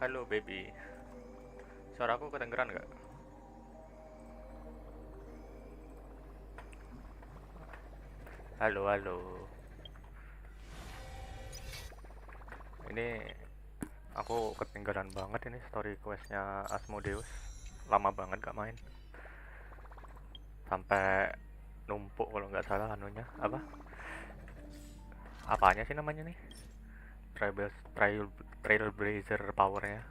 Halo baby, suaraku kedengeran nggak? Halo halo, ini aku ketinggalan banget ini story questnya Asmodeus, lama banget gak main, sampai numpuk kalau nggak salah anunya apanya sih namanya nih, Trailblazer powernya.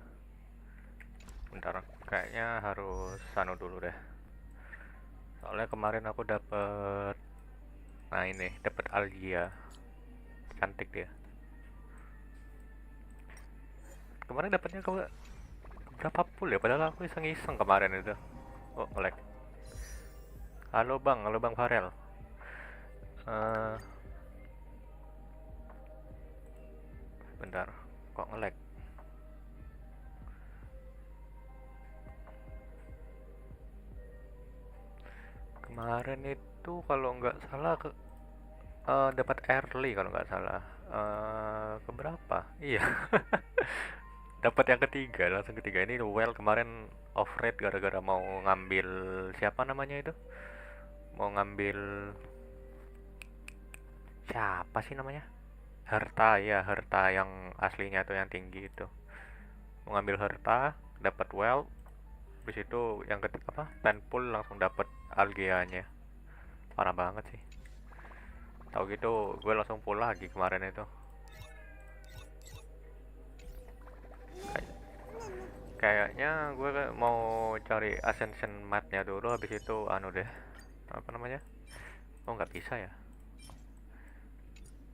Bentar, kayaknya harus anu dulu deh, soalnya kemarin aku dapet, nah ini dapet Algia, cantik dia. Kemarin dapatnya ke berapa pul ya, padahal aku iseng-iseng kemarin itu. Oh nge-lag. Halo bang Farel. Eh, bentar, kok nge-lag? Kemarin itu kalau nggak salah dapat early kalau nggak salah. Keberapa? Iya. Dapat yang ketiga, langsung ketiga. Ini well kemarin off rate gara-gara mau ngambil siapa namanya itu? Mau ngambil siapa sih namanya? Harta ya, harta yang aslinya tuh yang tinggi itu. Mau ngambil harta, dapat well, habis itu yang ketiga apa? 10 pull langsung dapat algeanya. Parah banget sih. Tahu gitu, gue langsung pull lagi kemarin itu. Kayaknya gue mau cari ascension mat-nya dulu, habis itu anu deh. Apa namanya? Oh nggak bisa ya?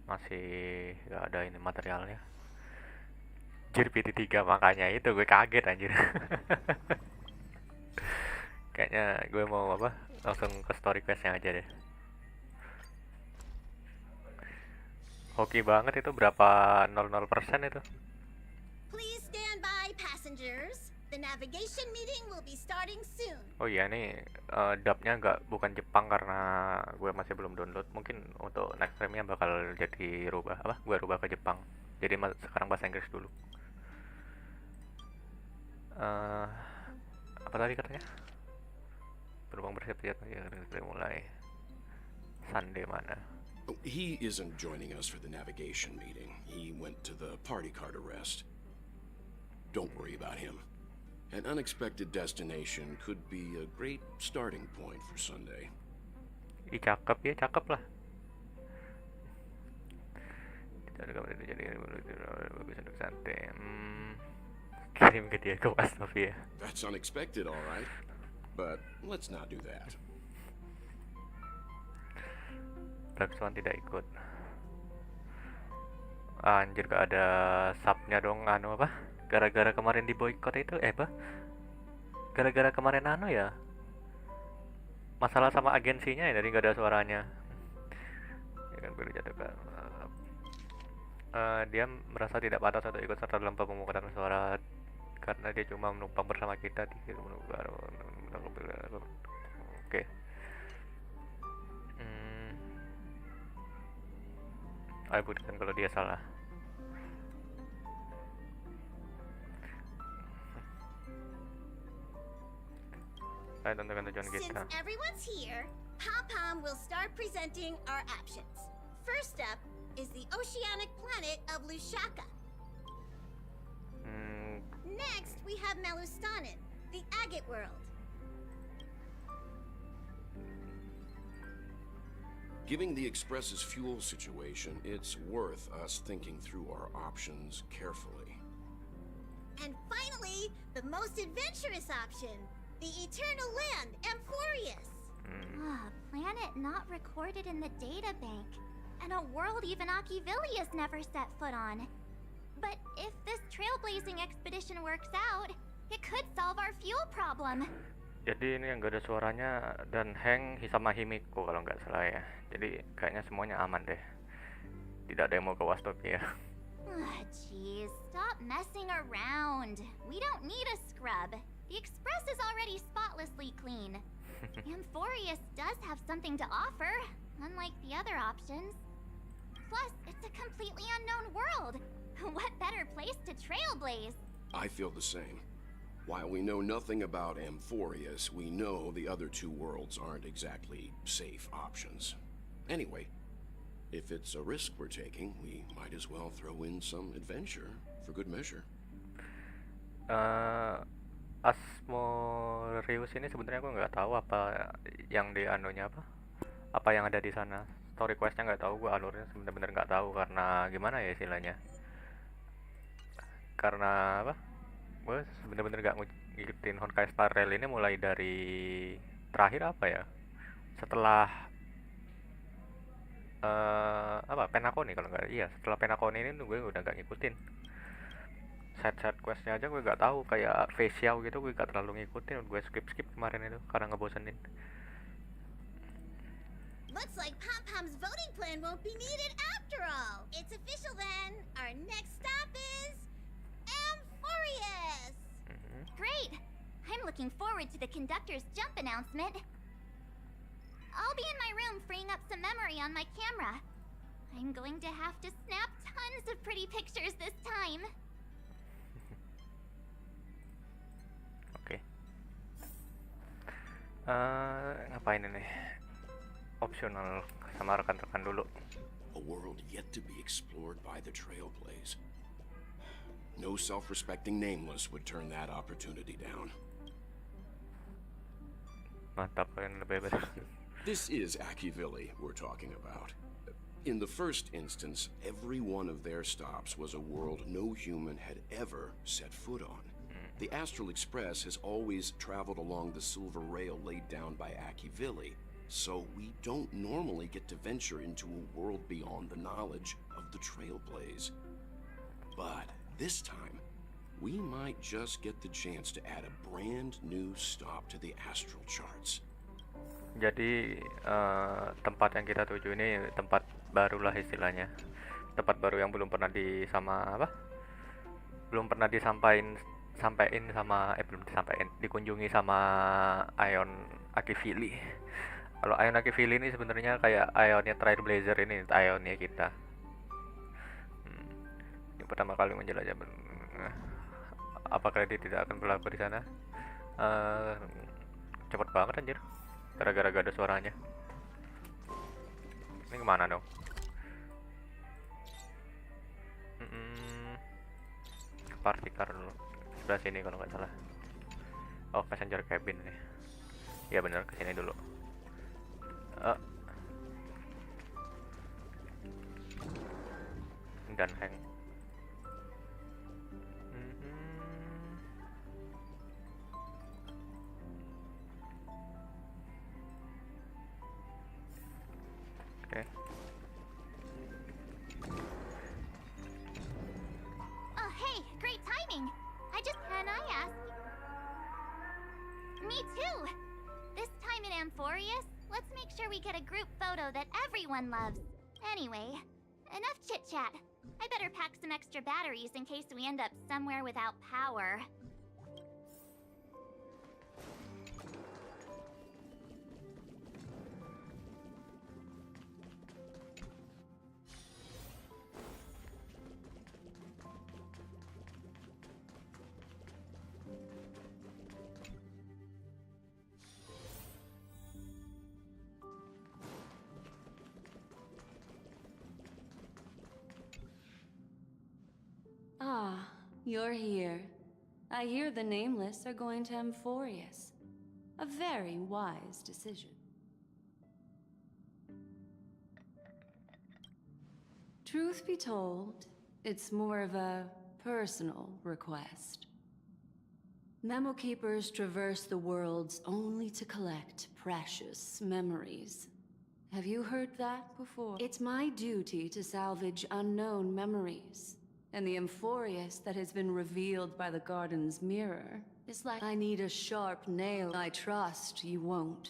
Masih nggak ada ini materialnya. Anjir PT3 makanya itu gue kaget anjir. Kayaknya gue mau apa? Langsung ke story questnya aja deh. Hoki banget itu, berapa 00% itu. Please stand by, passengers. The navigation meeting will be starting soon. Oh iya nih, dubnya bukan Jepang karena gue masih belum download. Mungkin untuk next time-nya bakal jadi rubah apa? Gue rubah ke Jepang. Jadi sekarang bahasa Inggris dulu. Eh, apa tadi katanya? Beruang bersiap-siap ya, mulai. Sunday mana? He isn't joining us for the navigation meeting. He went to the party card arrest. Don't worry about him. An unexpected destination could be a great starting point for Sunday. Cakep ya, cakep lah. Jadi bagus untuk santai. Kirim ke dia ke WhatsApp ya. That's unexpected, all right. But let's not do that. Blackstone tidak ikut. Anjir, gak ada subnya dong, anu apa? Gara-gara kemarin di boykot itu, apa? Gara-gara kemarin anu ya? Masalah sama agensinya ya, jadi gak ada suaranya. Ya kan baru jatuh kan. Dia merasa tidak pantas untuk ikut serta dalam pemungutan suara karena dia cuma menumpang bersama kita di Oke. Ayo buktikan kalau dia salah. Ayo tentukan tujuan kita. Since everyone's here, Pom Pom will start presenting our options. First up, is the oceanic planet of Lushaka. Next, we have Melustanin, the agate world. Given the Express's fuel situation, it's worth us thinking through our options carefully. And finally, the most adventurous option, the eternal land, Amphoreus. A planet not recorded in the databank, and a world even Akivili has never set foot on. But if this trailblazing expedition works out, it could solve our fuel problem. Jadi ini yang gak ada suaranya dan Hank sama Himiko kalau nggak salah ya. Jadi kayaknya semuanya aman deh. Tidak ada yang mau ke Wastopia. Jeez, stop messing around. We don't need a scrub. The Express is already spotlessly clean. Amphoreus does have something to offer, unlike the other options. Plus, it's a completely unknown world. What better place to trailblaze? I feel the same. While we know nothing about Amphoreus, we know the other two worlds aren't exactly safe options. Anyway, if it's a risk we're taking, we might as well throw in some adventure for good measure. Amphoreus ini sebenarnya aku nggak tahu apa yang di anunya apa yang ada di sana. Story questnya nggak tahu, gue alurnya bener-bener nggak tahu karena gimana ya istilahnya. Karena apa? Gue bener-bener gak ngikutin Honkai Star Rail ini mulai dari terakhir apa ya, setelah Penacony kalau nggak, iya setelah Penacony ini gue udah gak ngikutin side questnya aja, gue gak tahu kayak facial gitu, gue gak terlalu ngikutin, gue skip kemarin itu karena ngebosenin. Looks like Pom Pom's voting plan won't be needed after all. It's official then. Our next stop is Amphoreus. Great! I'm looking forward to the conductor's jump announcement. I'll be in my room freeing up some memory on my camera. I'm going to have to snap tons of pretty pictures this time. Oke. Ngapain ini? Opsional sama rekan-rekan dulu. A world yet to be explored by the Trailblaze. No self-respecting nameless would turn that opportunity down. Mantap, yang lebih benar. This is Akivili we're talking about. In the first instance, every one of their stops was a world no human had ever set foot on. The Astral Express has always traveled along the silver rail laid down by Akivili, so we don't normally get to venture into a world beyond the knowledge of the Trailblaze. But this time, we might just get the chance to add a brand new stop to the astral charts. Jadi tempat yang kita tuju ini tempat baru lah istilahnya, tempat baru yang belum pernah dikunjungi sama Ion Akivili. Kalau Ion Akivili ini sebenarnya kayak Ionnya Trailblazer ini, Ionnya kita. Yang pertama kali menjelajah. Apa kredit tidak akan berlaku di sana? Cepet banget anjir, gara-gara gak ada suaranya. Ini kemana dong? Ke party car dulu, sebelah sini kalau nggak salah. Oh, passenger cabin nih. Ya bener, kesini dulu. Dan Hank. Oke. Oh, hey, great timing. Can I ask? Me too. This time in Amphoreus, let's make sure we get a group photo that everyone loves. Anyway, enough chit-chat. I better pack some extra batteries in case we end up somewhere without power. you're here. I hear the Nameless are going to Amphoreus. A very wise decision. Truth be told, it's more of a personal request. Memo Keepers traverse the worlds only to collect precious memories. Have you heard that before? It's my duty to salvage unknown memories. And the Amphoreus that has been revealed by the garden's mirror is like I need a sharp nail. I trust you won't.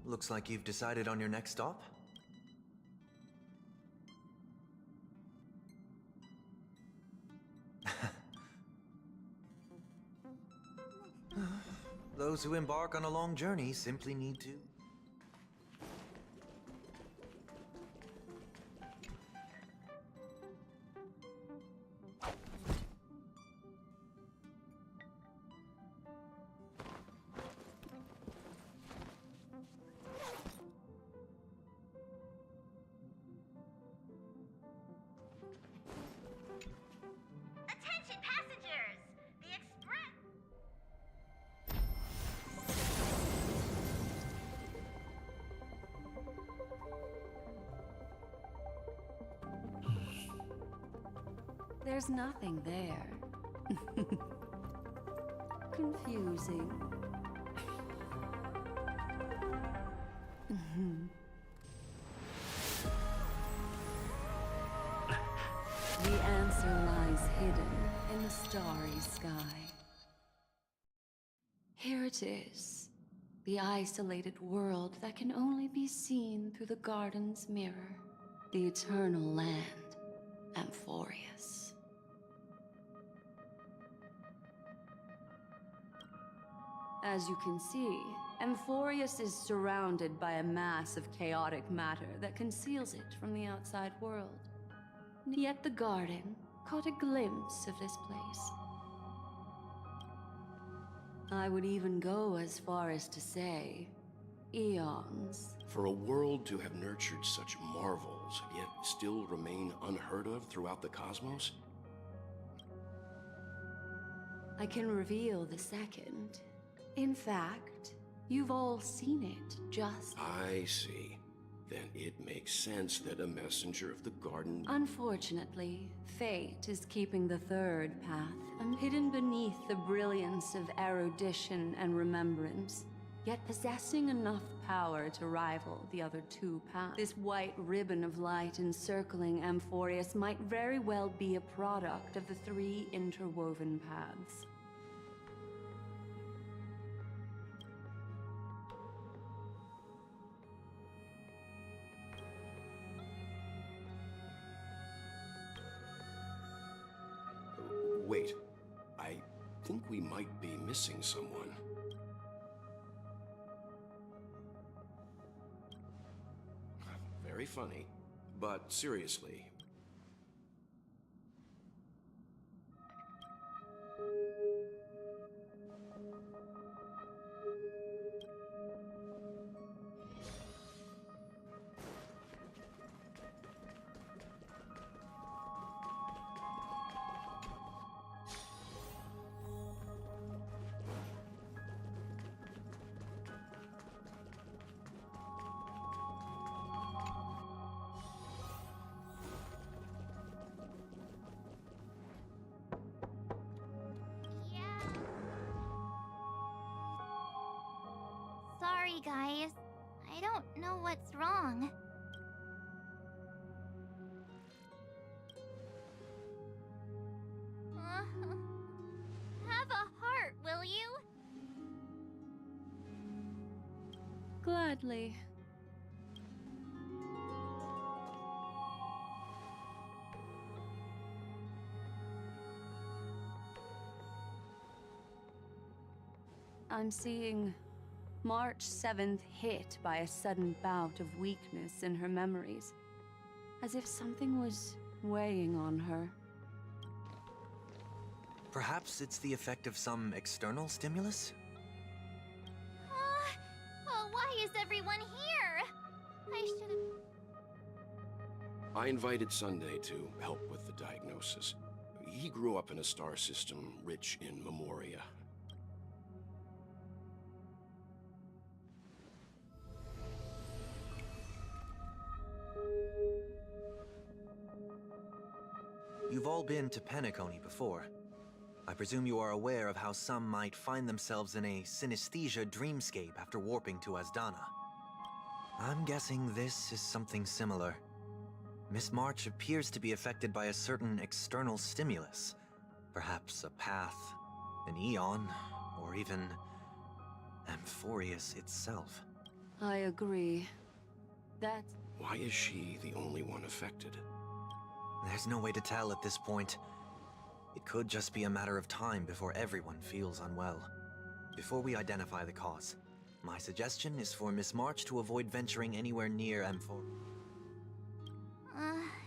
Looks like you've decided on your next stop. Those who embark on a long journey simply need to. Attention passengers! The express... There's nothing there. Confusing. The answer lies hidden in the starry sky. Here it is. The isolated world that can only be seen through the garden's mirror. The eternal land, Amphoreus. As you can see, Amphoreus is surrounded by a mass of chaotic matter that conceals it from the outside world. Yet the garden caught a glimpse of this place. I would even go as far as to say, eons. For a world to have nurtured such marvels, yet still remain unheard of throughout the cosmos? I can reveal the second. In fact, you've all seen it, just... I see. Then it makes sense that a messenger of the garden... Unfortunately, fate is keeping the third path, hidden beneath the brilliance of erudition and remembrance, yet possessing enough power to rival the other two paths. This white ribbon of light encircling Amphoreus might very well be a product of the three interwoven paths. Wait, I think we might be missing someone. Very funny, but seriously. Sorry, guys. I don't know what's wrong. Have a heart, will you? Gladly. I'm seeing March 7th hit by a sudden bout of weakness in her memories, as if something was weighing on her. Perhaps it's the effect of some external stimulus? Oh, why is everyone here? I should have... I invited Sunday to help with the diagnosis. He grew up in a star system rich in memoria. You've all been to Penacony before. I presume you are aware of how some might find themselves in a synesthesia dreamscape after warping to Asdana. I'm guessing this is something similar. Miss March appears to be affected by a certain external stimulus. Perhaps a path, an eon, or even Amphoreus itself. I agree. That's... Why is she the only one affected? There's no way to tell at this point. It could just be a matter of time before everyone feels unwell. Before we identify the cause, my suggestion is for Miss March to avoid venturing anywhere near Amphoreus.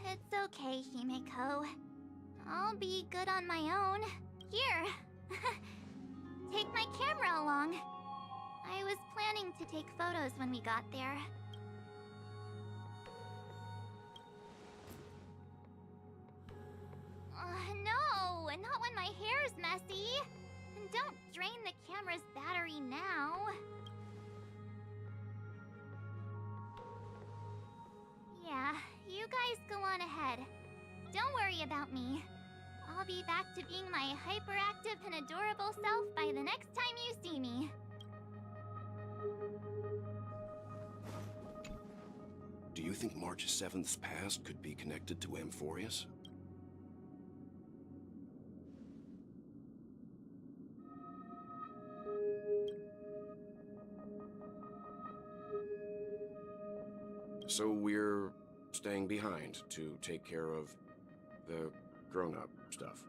It's okay, Himeko. I'll be good on my own. Here. Take my camera along. I was planning to take photos when we got there. No, not when my hair's messy. And don't drain the camera's battery now. Yeah, you guys go on ahead. Don't worry about me. I'll be back to being my hyperactive and adorable self by the next time you see me. Do you think March 7th's past could be connected to Amphoreus? So we're staying behind to take care of the grown-up stuff.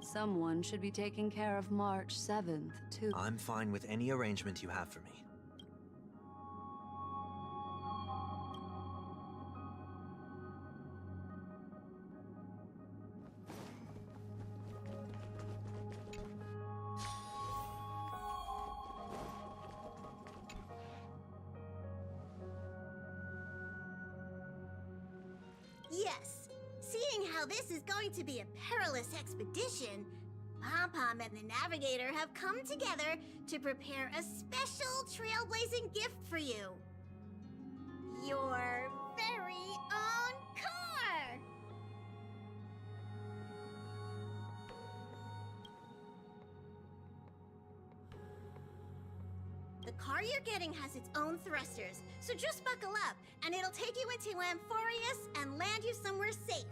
Someone should be taking care of March 7th, too. I'm fine with any arrangement you have for me. Yes, seeing how this is going to be a perilous expedition, Pom-Pom and the Navigator have come together to prepare a special trailblazing gift for you. Your very own car! The car you're getting has its own thrusters, so just buckle up, and it'll take you into Amphoreus and land you somewhere safe.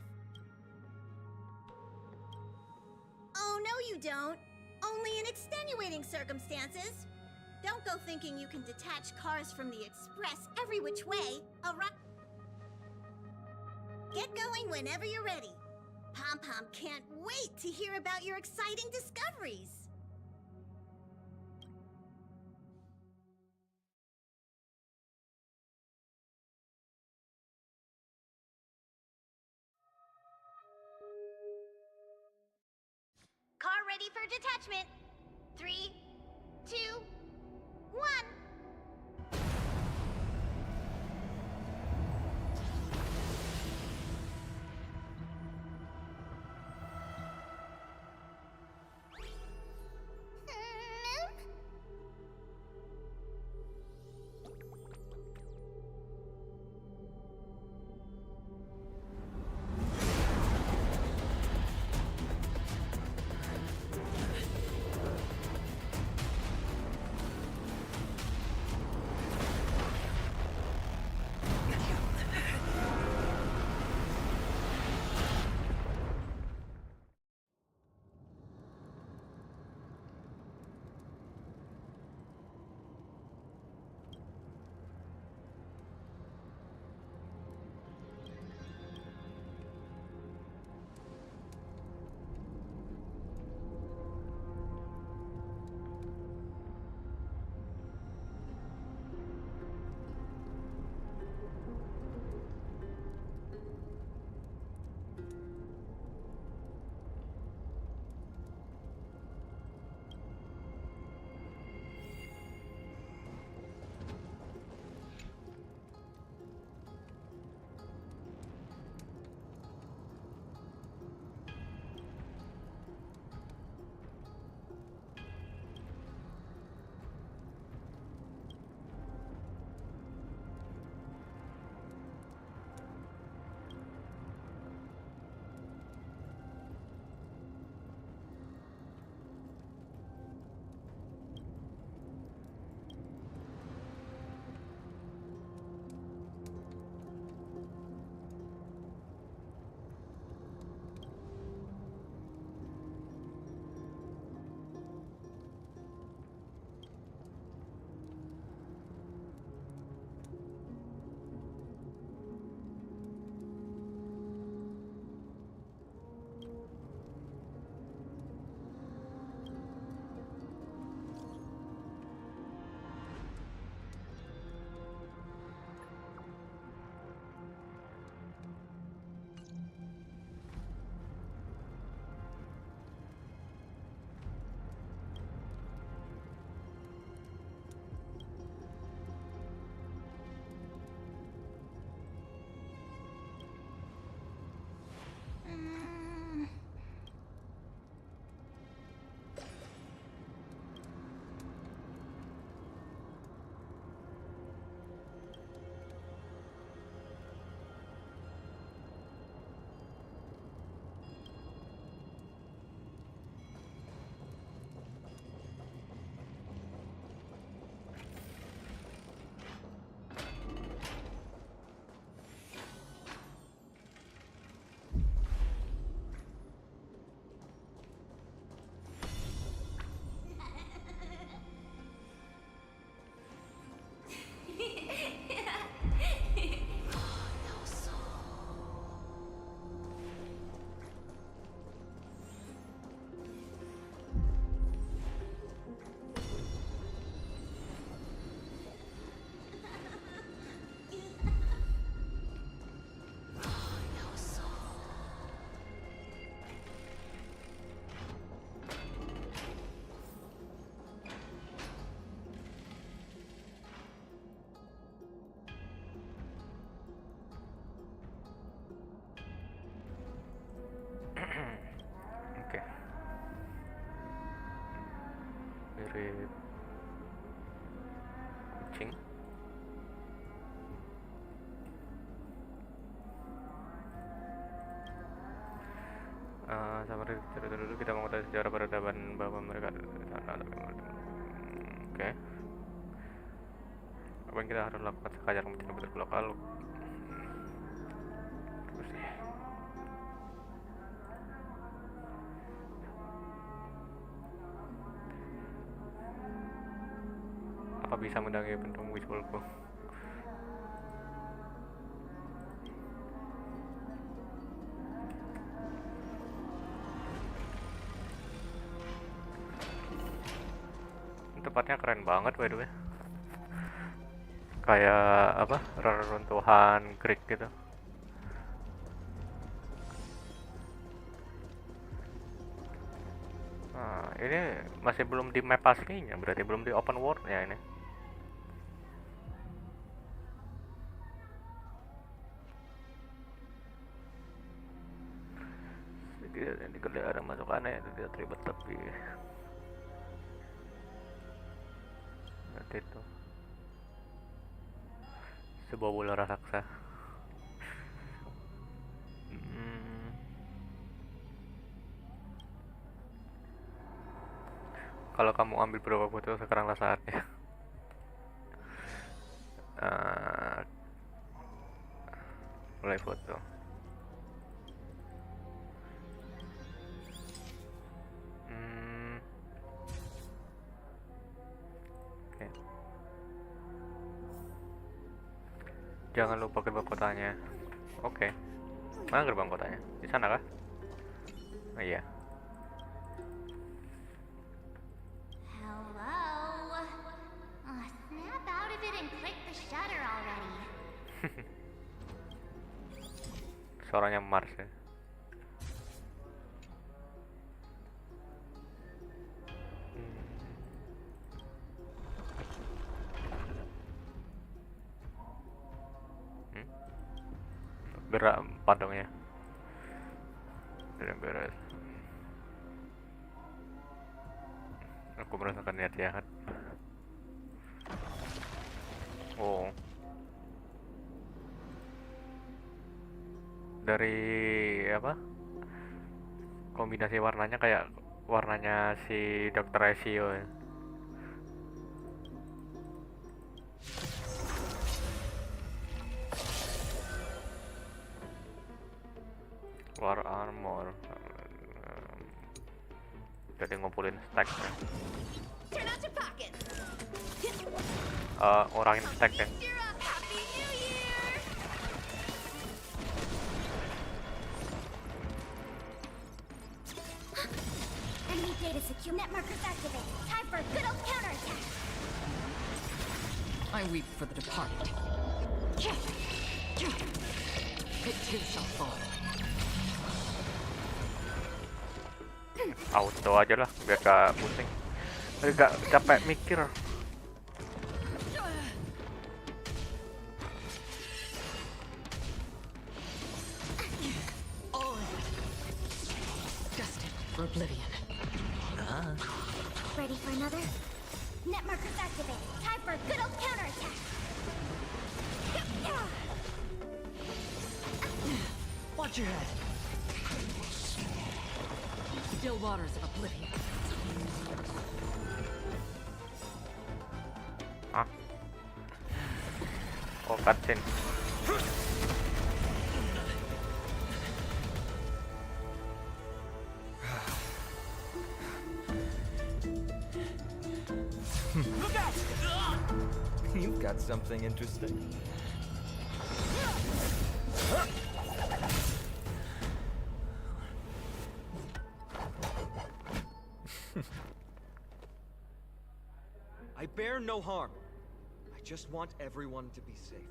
Oh, no you don't. Only in extenuating circumstances. Don't go thinking you can detach cars from the express every which way, alright? Get going whenever you're ready. Pom-Pom can't wait to hear about your exciting discoveries. Car ready for detachment. 3, 2, 1. sama dulu kita mengetahui sejarah peradaban bahwa mereka oke. Apa yang kita harus lakukan sekarang mencari bentuk lokal? Terus sih. Apa bisa mendangi bentuk wishfulku? Tempatnya keren banget by the way. Kayak apa? Reruntuhan Greek gitu. Nah, ini masih belum di map aslinya, berarti belum di open world-nya ini. Sedikit yang dikeliaran masuk aneh itu tidak terlibat tapi nanti itu sebuah bola raksasa. Kalau kamu ambil beberapa foto sekaranglah saatnya. Mulai foto. Okay. Jangan lupa gerbang kotanya. Oke. Mana gerbang kotanya? Di sana kah? Oh iya. Hello. Snap out of it and click the shutter already. Suaranya Mars ya. Gerak padangnya. Tidak beres. Aku merasakan niat jahat. Oh. Dari apa? Kombinasi warnanya kayak warnanya si Dr. Ezio ya. War armor. Jadi ngumpulin stack ya. Ngurangin stack ya. Enemy data secure. Net markers activated. Time for a good old counterattack. I weep for the departed. It too shall fall. Auto aja lah biar gak pusing, biar gak capek mikir. Destined for oblivion. Ready for another? Net markers activated. Time for a good old counterattack. Watch your head. Still waters of oblivion. Ah. Oh, cutscene. You've got something interesting. I bear no harm. I just want everyone to be safe.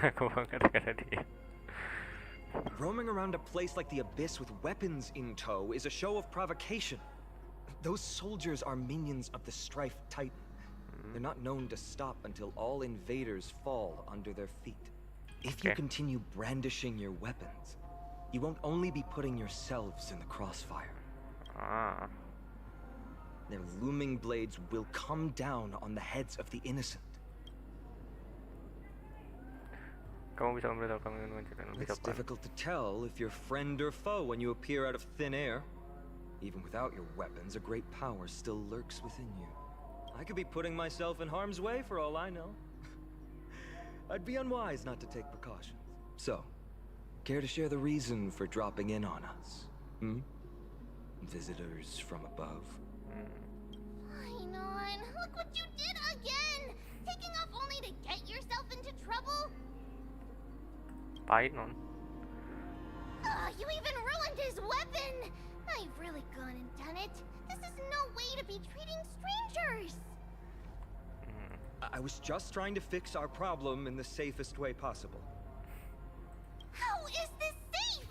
Aku banget karena dia. Roaming around a place like the Abyss with weapons in tow is a show of provocation. Those soldiers are minions of the Strife Titan. They're not known to stop until all invaders fall under their feet. If you continue brandishing your weapons, you won't only be putting yourselves in the crossfire. Their looming blades will come down on the heads of the innocent. Kamu bisa memberitahu kami menceritakan lebih It's depan. difficult to tell if you're friend or foe when you appear out of thin air. Even without your weapons, a great power still lurks within you. I could be putting myself in harm's way for all I know. I'd be unwise not to take precautions. So, care to share the reason for dropping in on us? Visitors from above? Fine on. Look what you did again! Taking off only to get yourself into trouble? Pain non. You even ruined his weapon! Now you've really gone and done it. This is no way to be treating strangers! I was just trying to fix our problem in the safest way possible. How is this safe?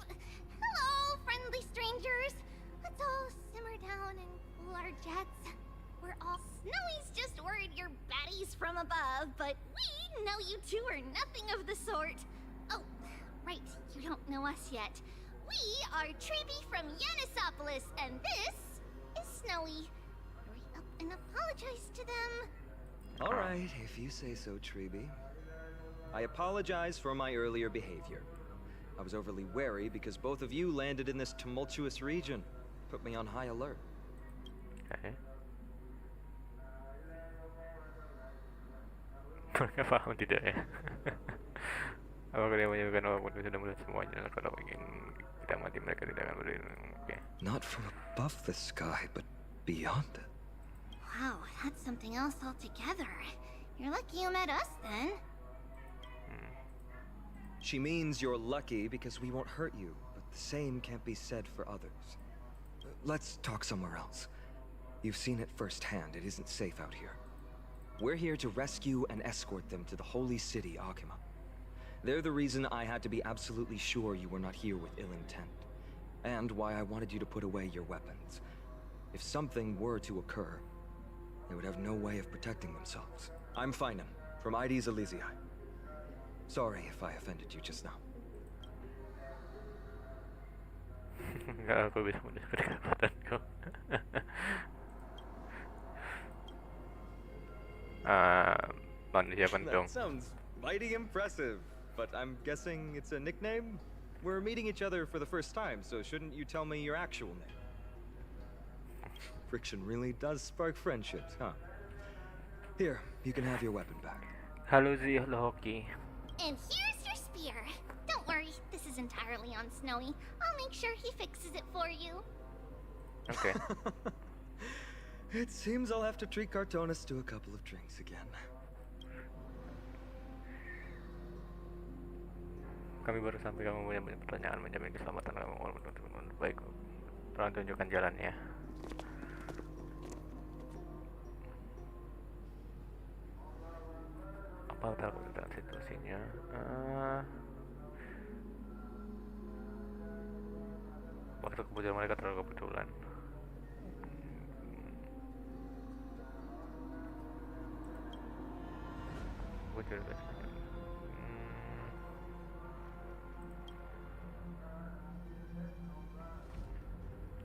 Hello, friendly strangers. Let's all simmer down and cool our jets. We're all Snowy's just worried you're baddies from above, but we know you two are nothing of the sort. Oh, right, you don't know us yet. We are Treeby from Yanisopolis, and this is Snowy. Hurry up and apologize to them. All right, if you say so, Treeby. I apologize for my earlier behavior. I was overly wary because both of you landed in this tumultuous region. Put me on high alert. Okay. Mereka paham tidak ya? Apakah dia menyebutkan apapun sudah melihat semuanya? Kalau ingin kita mati, mereka tidak akan berdiri. Oke. Not from above the sky, but beyond it. Wow, that's something else altogether. You're lucky you met us then. She means you're lucky because we won't hurt you, but the same can't be said for others. Let's talk somewhere else. You've seen it firsthand, it isn't safe out here. We're here to rescue and escort them to the holy city, Akima. They're the reason I had to be absolutely sure you were not here with ill intent, and why I wanted you to put away your weapons. If something were to occur, they would have no way of protecting themselves. I'm Finan, from ID's Elysiae. Sorry if I offended you just now. Enggak, aku bisa mendengar kedapatanku. Manusia pentung. That sounds mighty impressive, but I'm guessing it's a nickname? We're meeting each other for the first time, so shouldn't you tell me your actual name? Friction really does spark friendships, huh? Here, you can have your weapon back. Halo Zi, halo Hoki. And here's your spear. Don't worry, this is entirely on Snowy. I'll make sure he fixes it for you. Oke. It seems I'll have to treat Cartonis to a couple of drinks again. Kami baru sampai, kamu punya banyak pertanyaan, menjamin keselamatan kamu. Baik, tolong tunjukkan jalannya. Apa tahu tentang situasinya? Waktu kebetulan mereka terlalu kebetulan.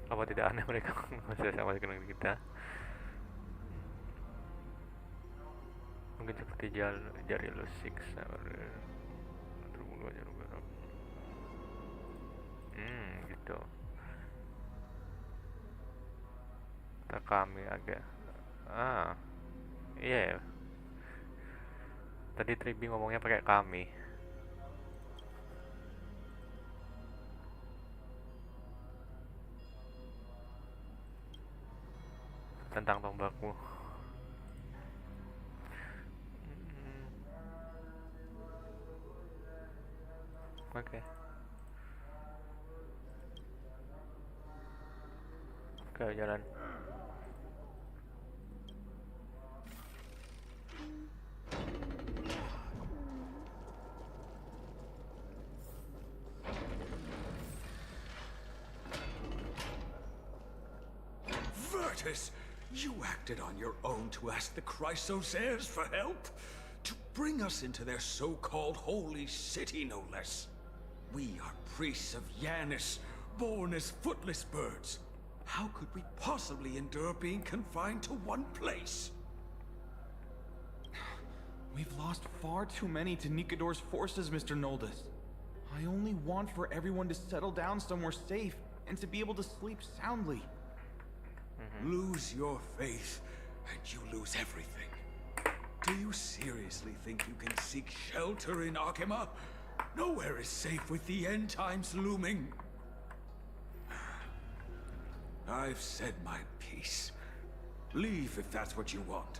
Apa tidak aneh mereka masih sama dengan kita? Mungkin seperti jari lu siksa terbunuh aja gitu. Kata kami agak iya yeah. Tadi Tribi ngomongnya pakai kami. Tentang tombakmu. Oke. Oke, jalan. Virtus, you acted on your own to ask the Chrysosaires for help? To bring us into their so-called holy city, no less. We are priests of Yanis, born as footless birds. How could we possibly endure being confined to one place? We've lost far too many to Nikador's forces, Mr. Noldus. I only want for everyone to settle down somewhere safe and to be able to sleep soundly. Lose your faith, and you lose everything. Do you seriously think you can seek shelter in Akima? Nowhere is safe with the end times looming. I've said my piece. Leave if that's what you want.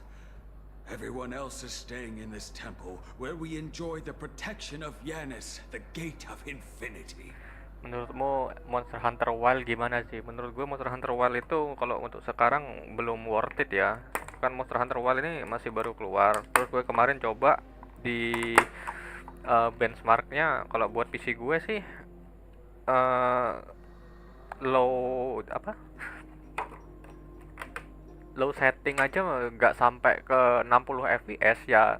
Everyone else is staying in this temple where we enjoy the protection of Yanis, the gate of infinity. Menurutmu Monster Hunter Wild gimana sih? Menurut gue Monster Hunter Wild itu kalau untuk sekarang belum worth it ya. Kan Monster Hunter Wild ini masih baru keluar. Terus gue kemarin coba di benchmarknya, kalau buat PC gue sih low setting aja nggak sampai ke 60 fps ya,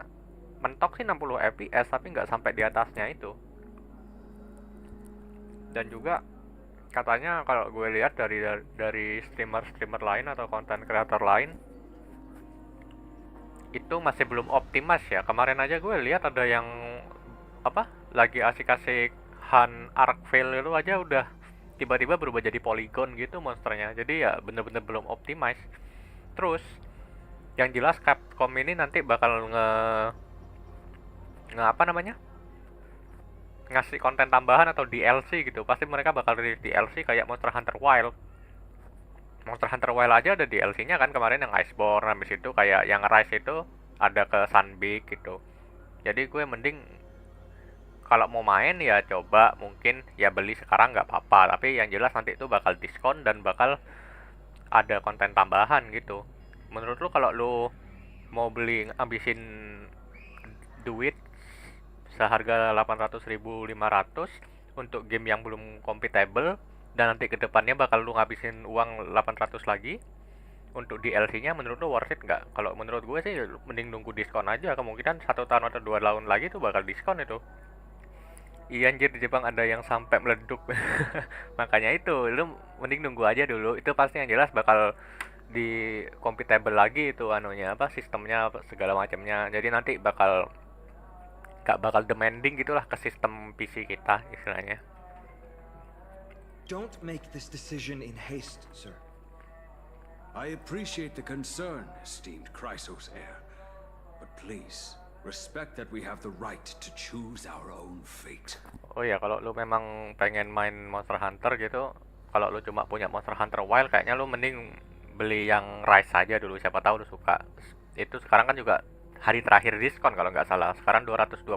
mentok sih 60 fps tapi nggak sampai di atasnya itu. Dan juga katanya kalau gue lihat dari streamer lain atau konten kreator lain itu masih belum optimas ya. Kemarin aja gue lihat ada yang lagi asik-asik hunt Arkvale itu aja udah tiba-tiba berubah jadi polygon gitu monsternya. Jadi ya bener-bener belum optimize. Terus yang jelas Capcom ini nanti bakal ngasih konten tambahan atau DLC gitu. Pasti mereka bakal rilis DLC kayak Monster Hunter Wild. Monster Hunter Wild aja ada DLC-nya kan kemarin, yang Iceborne, habis itu kayak yang Rise itu ada ke Sunbeak gitu. Jadi gue mending kalau mau main ya coba mungkin ya beli sekarang nggak apa-apa, tapi yang jelas nanti itu bakal diskon dan bakal ada konten tambahan gitu. Menurut lu kalau lu mau beli ngabisin duit seharga 800.500 untuk game yang belum compatible dan nanti kedepannya bakal lu ngabisin uang 800 lagi untuk DLC-nya, menurut lu worth it nggak? Kalau menurut gue sih mending nunggu diskon aja, kemungkinan 1 tahun atau 2 tahun lagi tuh bakal diskon itu. Iya anjir, di Jepang ada yang sampai meleduk. Makanya itu, lu mending nunggu aja dulu. Itu pasti yang jelas bakal di compatible lagi itu sistemnya segala macamnya. Jadi nanti gak bakal demanding gitulah ke sistem PC kita istilahnya. Don't make this decision in haste, sir. I appreciate the concern, esteemed Chrysos heir. But please, respect that we have the right to choose our own fate. Oh ya, kalau lu memang pengen main Monster Hunter gitu, kalau lu cuma punya Monster Hunter Wild, kayaknya lu mending beli yang Rise aja dulu, siapa tahu lu suka. Itu sekarang kan juga hari terakhir diskon kalau nggak salah, sekarang 220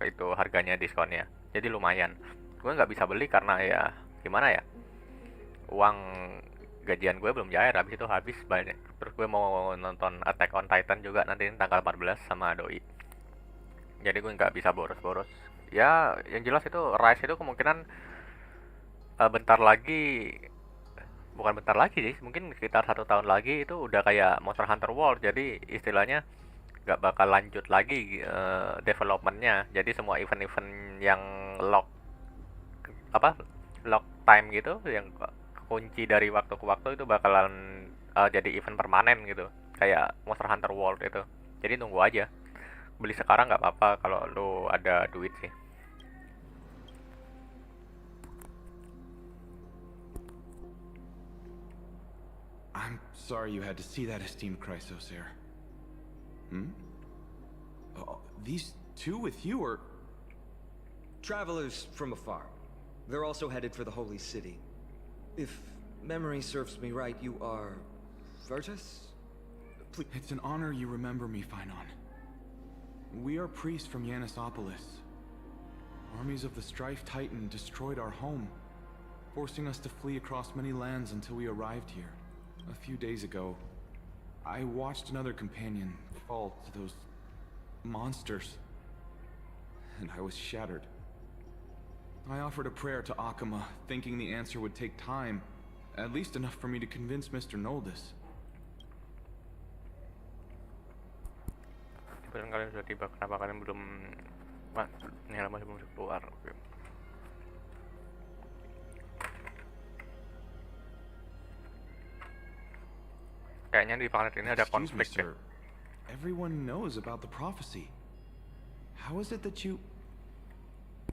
itu harganya diskonnya, jadi lumayan. Gue nggak bisa beli karena ya gimana ya, uang gajian gue belum cair, habis itu habis banyak. Terus gue mau nonton Attack on Titan juga nanti tanggal 14 sama doi, jadi gue nggak bisa boros-boros ya. Yang jelas itu Rise itu kemungkinan bentar lagi, bukan bentar lagi sih, mungkin sekitar 1 tahun lagi itu udah kayak Monster Hunter World. Jadi istilahnya nggak bakal lanjut lagi developmentnya. Jadi semua event-event yang lock time gitu, yang kunci dari waktu ke waktu itu bakalan jadi event permanen gitu, kayak Monster Hunter World itu. Jadi tunggu aja, beli sekarang nggak apa-apa kalau lu ada duit sih. I'm sorry you had to see that, esteemed Chrysos heir. These two with you are... Travelers from afar. They're also headed for the Holy City. If memory serves me right, you are... Virtus? Please. It's an honor you remember me, Phynon. We are priests from Yanisopolis. Armies of the Strife Titan destroyed our home, forcing us to flee across many lands until we arrived here. A few days ago, I watched another companion fall to those monsters, and I was shattered. I offered a prayer to Akama, thinking the answer would take time, at least enough for me to convince Mr. Noldus. Kalian sudah tiba, kenapa kalian belum masih belum keluar? Kayaknya di planet ini ada konflik ya. Everyone knows about the prophecy. How is it that you...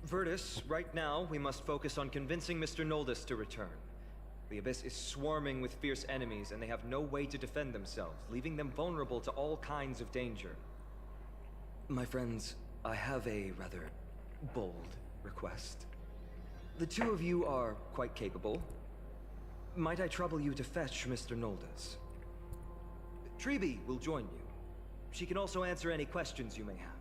Virtus, right now we must focus on convincing Mr. Noldus to return. The Abyss is swarming with fierce enemies, and they have no way to defend themselves, leaving them vulnerable to all kinds of danger. My friends, I have a rather bold request. The two of you are quite capable. Might I trouble you to fetch Mr. Noldus? Treeby will join you. She can also answer any questions you may have.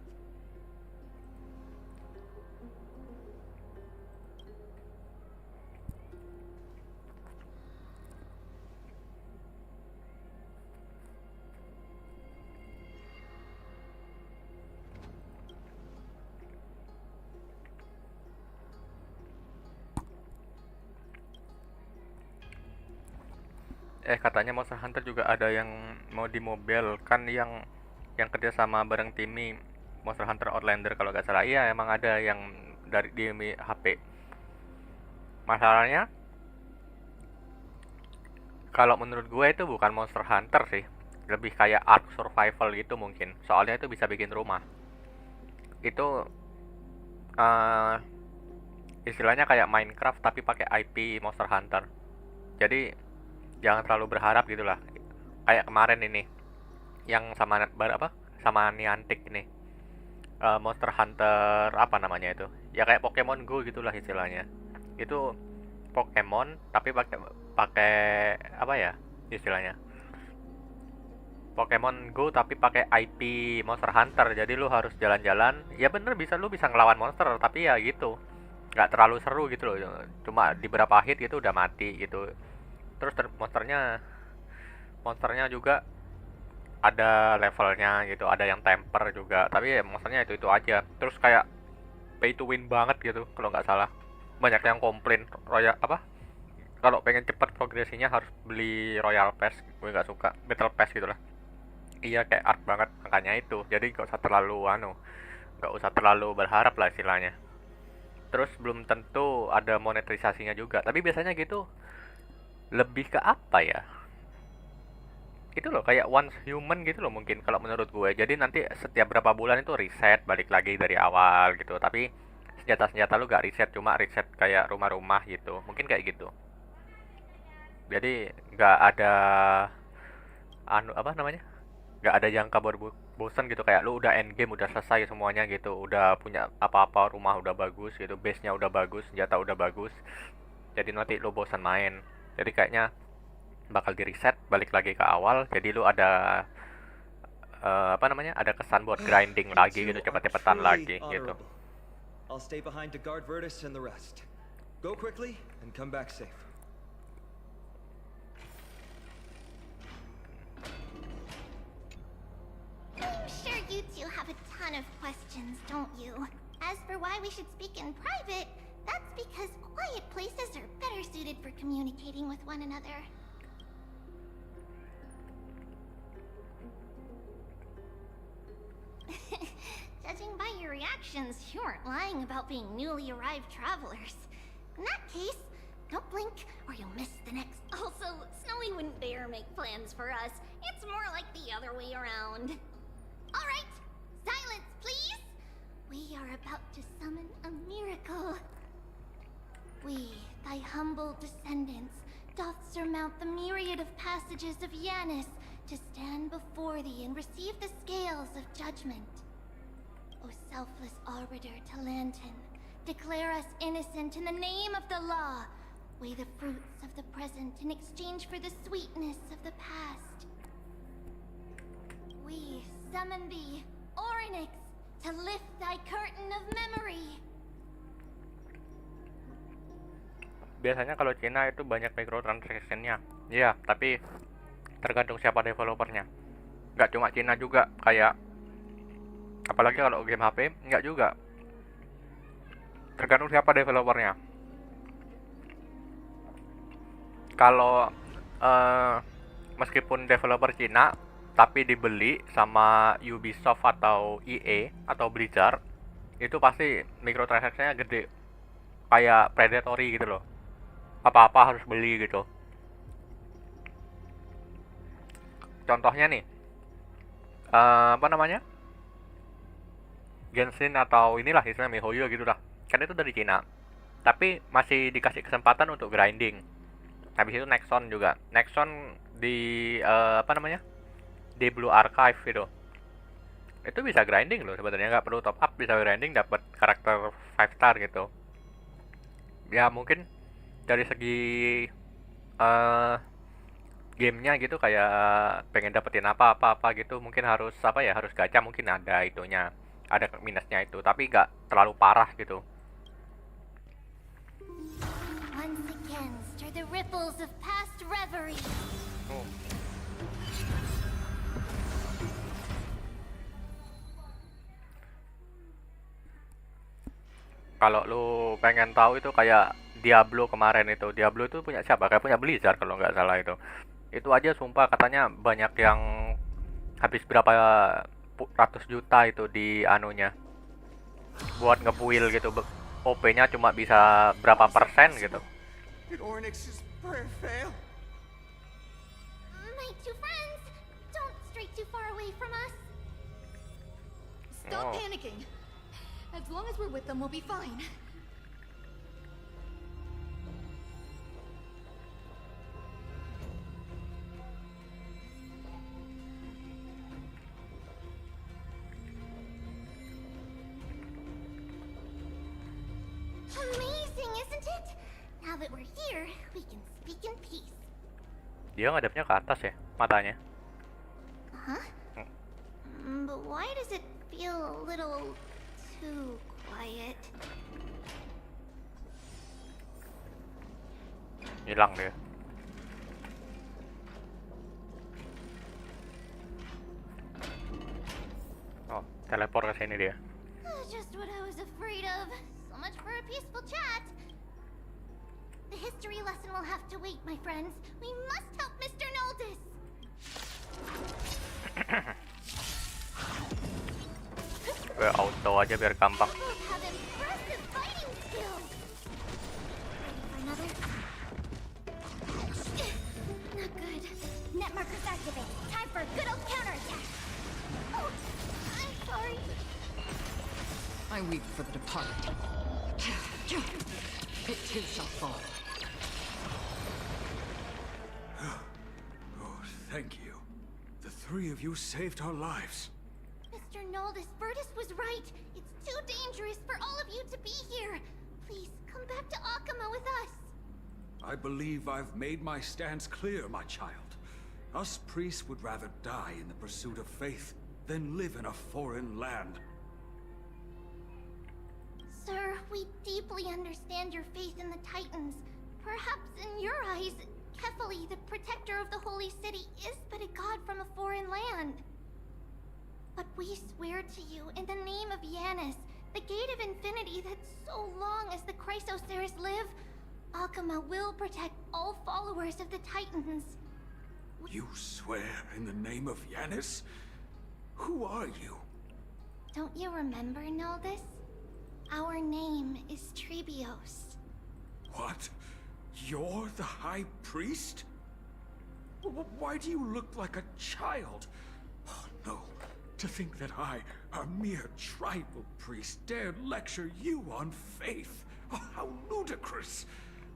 Katanya Monster Hunter juga ada yang mau di mobile kan, yang kerja sama bareng Timmy, Monster Hunter Outlander kalau nggak salah. Iya, emang ada yang dari di HP. Masalahnya kalau menurut gue itu bukan Monster Hunter sih, lebih kayak Ark Survival gitu mungkin. Soalnya itu bisa bikin rumah. Itu istilahnya kayak Minecraft tapi pakai IP Monster Hunter. Jadi jangan terlalu berharap gitulah. Kayak kemarin ini yang sama Niantic ini, Monster Hunter apa namanya itu, ya kayak Pokemon Go gitulah istilahnya. Itu Pokemon tapi pakai apa ya istilahnya, Pokemon Go tapi pakai IP Monster Hunter. Jadi lu harus jalan-jalan, ya bener lu bisa ngelawan monster, tapi ya gitu nggak terlalu seru gitu loh, cuma di beberapa hit gitu udah mati gitu. Terus monsternya juga ada levelnya gitu, ada yang temper juga, tapi ya monsternya itu aja. Terus kayak pay to win banget gitu kalau nggak salah. Banyak yang komplain kalau pengen cepat progresinya harus beli Royal Pass. Gue nggak suka Battle Pass gitulah. Iya, kayak art banget, makanya itu. Jadi nggak usah terlalu berharap lah istilahnya. Terus belum tentu ada monetisasinya juga, tapi biasanya gitu lebih ke apa ya, itu loh kayak once human gitu loh mungkin kalau menurut gue. Jadi nanti setiap berapa bulan itu reset balik lagi dari awal gitu, tapi senjata lu gak reset, cuma reset kayak rumah-rumah gitu, mungkin kayak gitu. Jadi gak ada gak ada jangka bosan gitu, kayak lu udah end game, udah selesai semuanya gitu, udah punya apa-apa, rumah udah bagus gitu, base nya udah bagus, senjata udah bagus, jadi nanti lu bosan main. Jadi kayaknya bakal di reset balik lagi ke awal. Jadi lu ada ada kesan buat grinding lagi gitu, cepet-cepetan lagi gitu. I'll stay behind to guard Virtus and the rest. Go quickly and come back safe. I'm sure you two have a ton of questions, don't you? As for why we should speak in private, that's because quiet places are better suited for communicating with one another. Judging by your reactions, you aren't lying about being newly arrived travelers. In that case, don't blink or you'll miss the next. Also, Snowy wouldn't dare make plans for us. It's more like the other way around. Alright, silence please! We are about to summon a miracle. We, thy humble descendants, doth surmount the myriad of passages of Yanis to stand before thee and receive the scales of judgment. O selfless arbiter Talantin, declare us innocent in the name of the law. Weigh the fruits of the present in exchange for the sweetness of the past. We summon thee, Orynyx, to lift thy curtain of memory. Biasanya kalau Cina itu banyak microtransaction-nya. Iya, tapi tergantung siapa developernya. Nggak cuma Cina juga, kayak apalagi kalau game HP, nggak juga. Tergantung siapa developernya. Kalau meskipun developer Cina tapi dibeli sama Ubisoft atau EA atau Blizzard, itu pasti microtransaction-nya gede, kayak predatory gitu loh. Apa-apa harus beli gitu. Contohnya nih, apa namanya, Genshin atau inilah istilahnya MiHoYo gitu lah. Kan itu dari Cina. Tapi masih dikasih kesempatan untuk grinding. Habis itu Nexon juga. Nexon di apa namanya? Di Blue Archive itu. Itu bisa grinding loh sebenarnya, nggak perlu top up, bisa grinding dapat karakter 5 star gitu. Ya mungkin dari segi gamenya gitu kayak pengen dapetin apa gitu mungkin harus apa ya, harus gacha, mungkin ada itunya, ada minusnya itu, tapi nggak terlalu parah gitu. Once again, stir the ripples of past reverie. Oh. Kalau lu pengen tahu itu kayak Diablo kemarin itu. Diablo itu punya siapa? Kayak punya Blizzard kalau nggak salah itu. Itu aja sumpah katanya banyak yang habis berapa ratus juta itu di anunya. Buat ngebuild gitu. OP-nya cuma bisa berapa persen gitu. Did Ornyx's prayer fail? My two friends, don't stray too far away from us. Stop Oh. panicking. As long as we're with them, we'll be fine. Amazing, isn't it? Now that we're here, we can speak in peace. Dia ngadepnya ke atas ya matanya. Huh? But why does it feel a little too quiet? Hilang dia. Oh, teleport ke sini dia. Just what I was afraid of. So much for a peaceful chat. The history lesson will have to wait, my friends. We must help Mr. Noldis. Gue auto aja biar gampang. You both have impressive fighting skills. Ready for another? Not good. Net markers activate. Time for a good old counterattack. Oh, I'm sorry. I weep for the departed. It too shall fall. Oh, thank you. The three of you saved our lives. Mr. Noldis, Virtus was right. It's too dangerous for all of you to be here. Please, come back to Akama with us. I believe I've made my stance clear, my child. Us priests would rather die in the pursuit of faith than live in a foreign land. Sir, we deeply understand your faith in the Titans. Perhaps in your eyes, Kefali, the protector of the Holy City, is but a god from a foreign land. But we swear to you, in the name of Yanis, the Gate of Infinity, that so long as the Chrysoceres live, Akama will protect all followers of the Titans. You swear in the name of Yanis? Who are you? Don't you remember, Noldis? Our name is Trebios. What? You're the High Priest? Why do you look like a child? Oh, no. To think that I, a mere tribal priest, dare lecture you on faith. Oh, how ludicrous.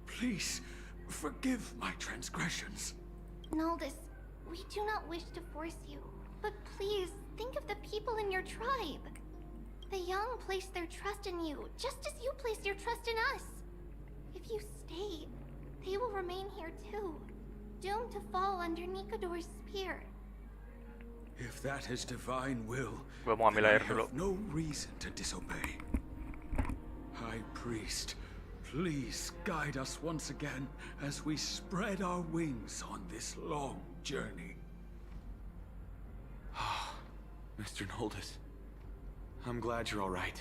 Please, forgive my transgressions. Noldis, we do not wish to force you, but please think of the people in your tribe. The young place their trust in you, just as you place your trust in us. If you stay, they will remain here too, doomed to fall under Nikador's spear. If that is divine will, Gue mau ambil then I air dulu. have no reason to disobey. High Priest, please guide us once again as we spread our wings on this long journey. Mr. Noldis, I'm glad you're all right.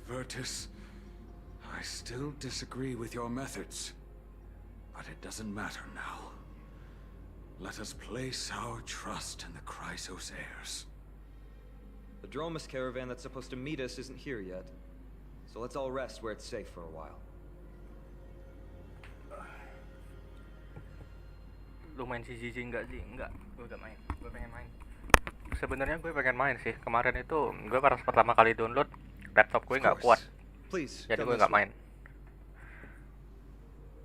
Virtus, I still disagree with your methods, but it doesn't matter now. Let us place our trust in the Chrysoceres. The Dromus caravan that's supposed to meet us isn't here yet. So let's all rest where it's safe for a while. Lu main CGG enggak sih? Enggak, gue udah main. Gue pengen main. sebenarnya gue pengen main sih. Kemarin itu gue pas pertama kali download, laptop gue Of nggak course. kuat, Please, jadi come gue this nggak way. main.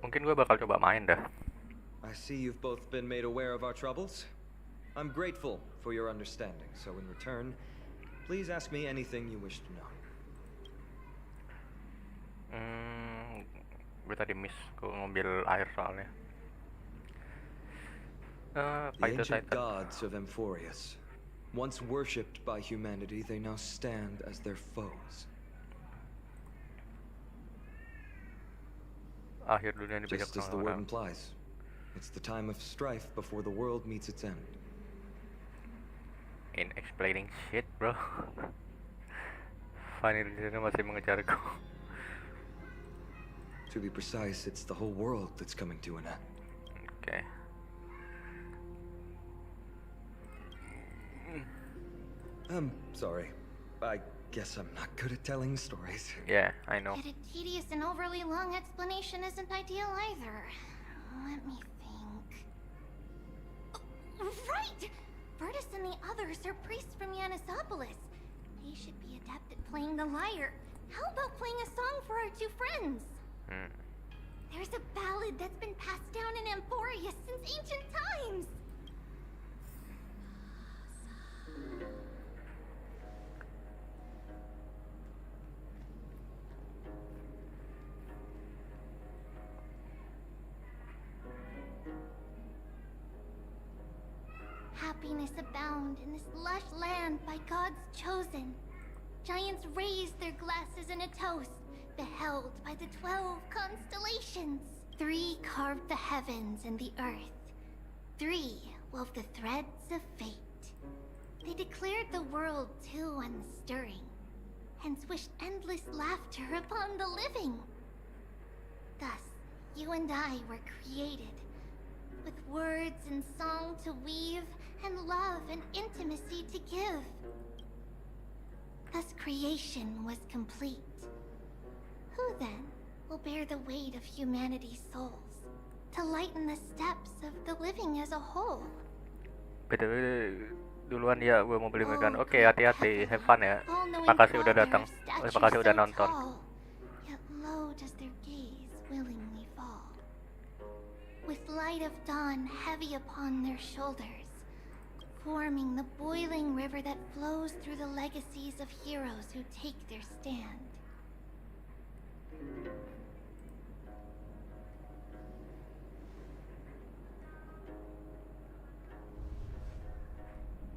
Mungkin gue bakal coba main dah. I see you've both been made aware of our troubles. I'm grateful for your understanding, so in return, please ask me anything you wish to know. Gue tadi miss, gue ngambil air soalnya. The Fighter ancient Titan. gods of Amphoreus. Once worshipped by humanity, they now stand as their foes. Akhir dunia dibajak Just as the word orang-orang. implies, it's the time of strife before the world meets its end. In explaining shit, bro. Fanny di sini masih mengejarku. To be precise, it's the whole world that's coming to an end. Oke. I'm sorry. I guess I'm not good at telling stories. Yeah, I know. Yet a tedious and overly long explanation isn't ideal either. Let me think. Oh, right! Virtus and the others are priests from Yanisopolis. They should be adept at playing the lyre. How about playing a song for our two friends? There's a ballad that's been passed down in Amphoreus since ancient times. Happiness abound in this lush land by God's chosen. Giants raise their glasses in a toast, beheld by the 12 constellations. 3 carved the heavens and the earth. 3 wove the threads of fate. They declared the world too unstirring, hence wished endless laughter upon the living. Thus, you and I were created, with words and song to weave, and love and intimacy to give. Thus creation was complete. Who then will bear the weight of humanity's souls, to lighten the steps of the living as a whole? BTW duluan ya, gue mau beli megan. Oke, hati-hati, have fun ya. Makasih udah datang. Makasih udah nonton. Yet low does their gaze willingly fall. With light of dawn heavy upon their shoulders, forming the boiling river that flows through the legacies of heroes who take their stand.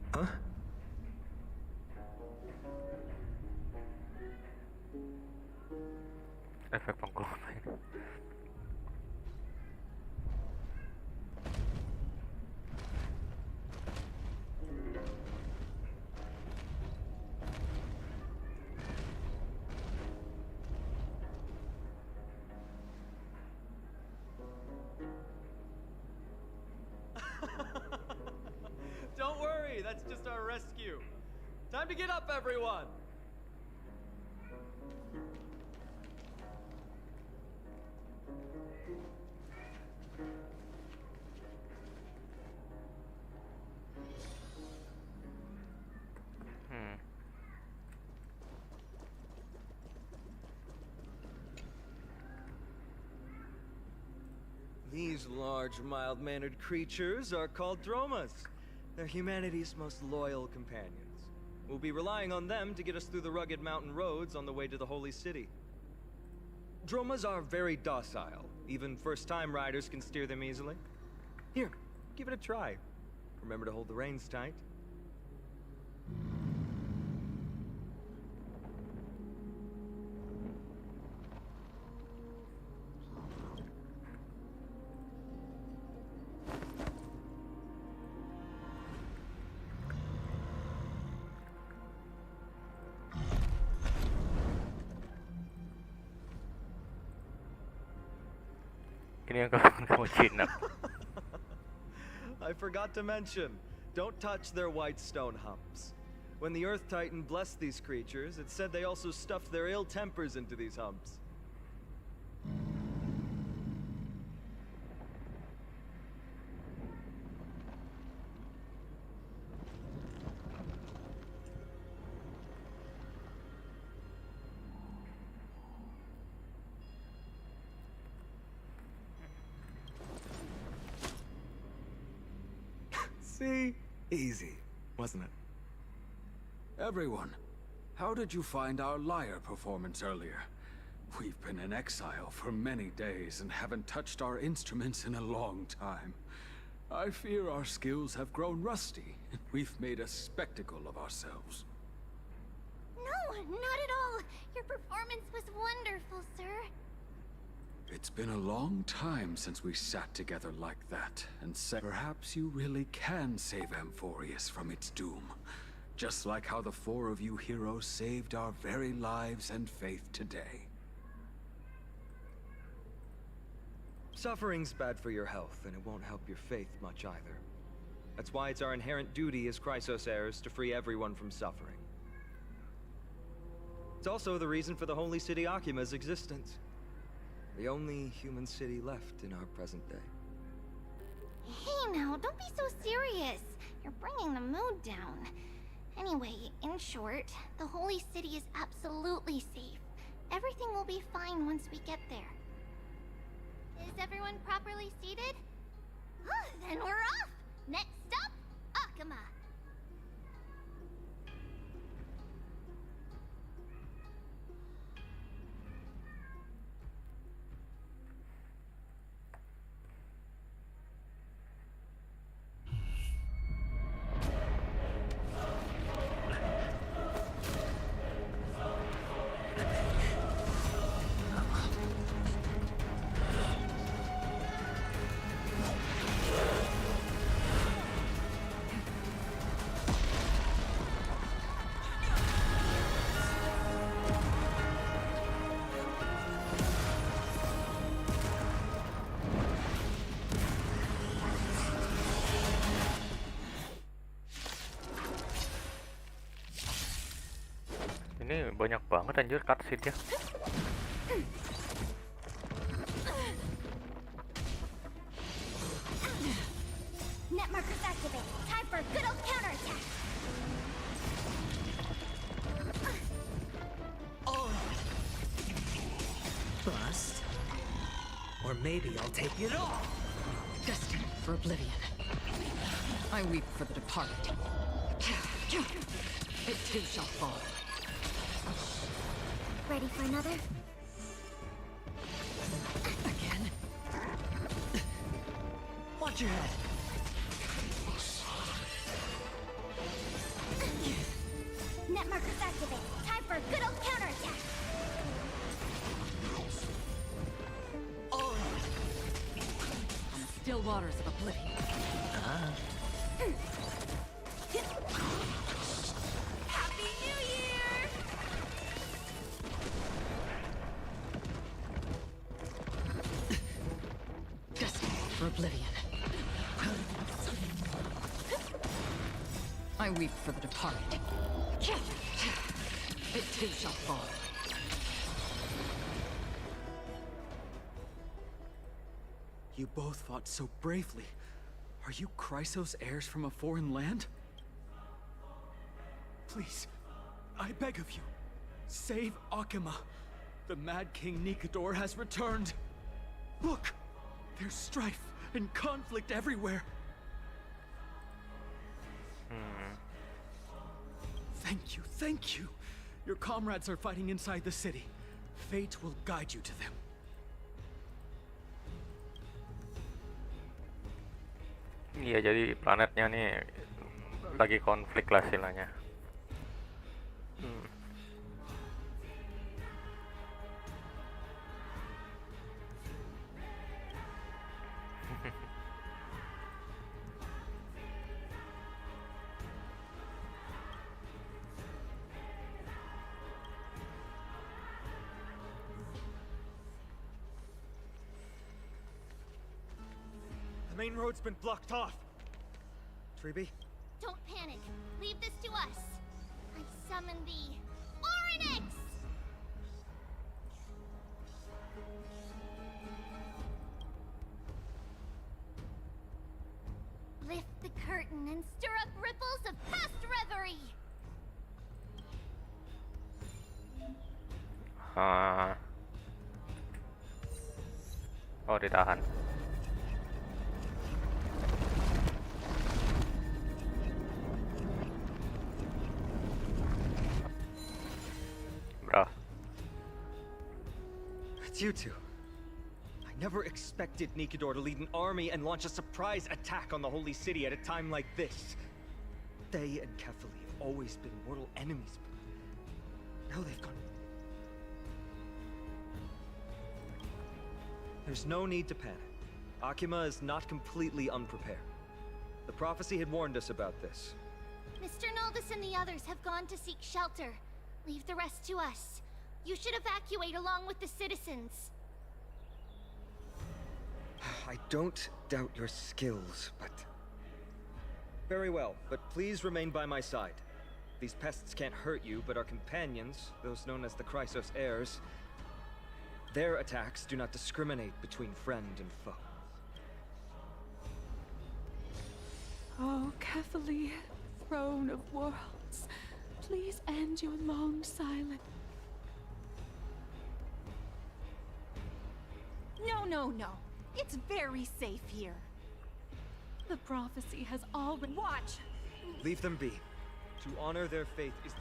Huh? Efek pengguna ini. Don't worry, that's just our rescue. Time to get up, everyone! These large, mild-mannered creatures are called Dromas. They're humanity's most loyal companions. We'll be relying on them to get us through the rugged mountain roads on the way to the Holy City. Dromas are very docile. Even first-time riders can steer them easily. Here, give it a try. Remember to hold the reins tight. Ini yang kamu Cina. I forgot to mention, don't touch their white stone humps. When the Earth Titan blessed these creatures, it said they also stuffed their ill tempers into these humps. See? Easy, wasn't it? Everyone, how did you find our lyre performance earlier? We've been in exile for many days and haven't touched our instruments in a long time. I fear our skills have grown rusty, and we've made a spectacle of ourselves. No, not at all. Your performance was wonderful, sir. It's been a long time since we sat together like that, and said perhaps you really can save Amphoreus from its doom. Just like how the four of you heroes saved our very lives and faith today. Suffering's bad for your health, and it won't help your faith much either. That's why it's our inherent duty as Chrysos heirs to free everyone from suffering. It's also the reason for the Holy City Akima's existence. The only human city left in our present day. Hey now, don't be so serious. You're bringing the mood down. Anyway, in short, the Holy City is absolutely safe. Everything will be fine once we get there. Is everyone properly seated? Then we're off! Next stop, Akima! Ini banyak banget anjir cutscene-nya. Net markers activate. Time for a good old counterattack. Bust. Or maybe I'll take it all. Destined for oblivion. I weep for the departed. It too shall fall. Ready for another? Again? Watch your head. Net markers activate. Time for a good old counterattack. Oh. On the still waters of oblivion. Happy New Year! Destined for oblivion. I weep for the departed. It too shall fall. You both fought so bravely. Are you Chrysos heirs from a foreign land? Please, I beg of you, save Akima. The Mad King Nikador has returned. Look, there's strife and conflict everywhere. Thank you. Your comrades are fighting inside the city. Fate will guide you to them. Iya, jadi planetnya nih lagi konflik lah istilahnya. The main road's been blocked off. Treeby? Don't panic. Leave this to us. I summon the Oryx! Lift the curtain and stir up ripples of past reverie. Oh, ditahan. It's you two. I never expected Nikidor to lead an army and launch a surprise attack on the Holy City at a time like this. They and Kefali have always been mortal enemies, but now they've gone. There's no need to panic. Akima is not completely unprepared. The prophecy had warned us about this. Mr. Naldus and the others have gone to seek shelter. Leave the rest to us. You should evacuate along with the citizens. I don't doubt your skills, but... Very well, but please remain by my side. These pests can't hurt you, but our companions, those known as the Chrysos heirs, their attacks do not discriminate between friend and foe. Oh, Kefali, throne of worlds, please end your long silence. No. It's very safe here. The prophecy has already... Watch! Leave them be. To honor their faith is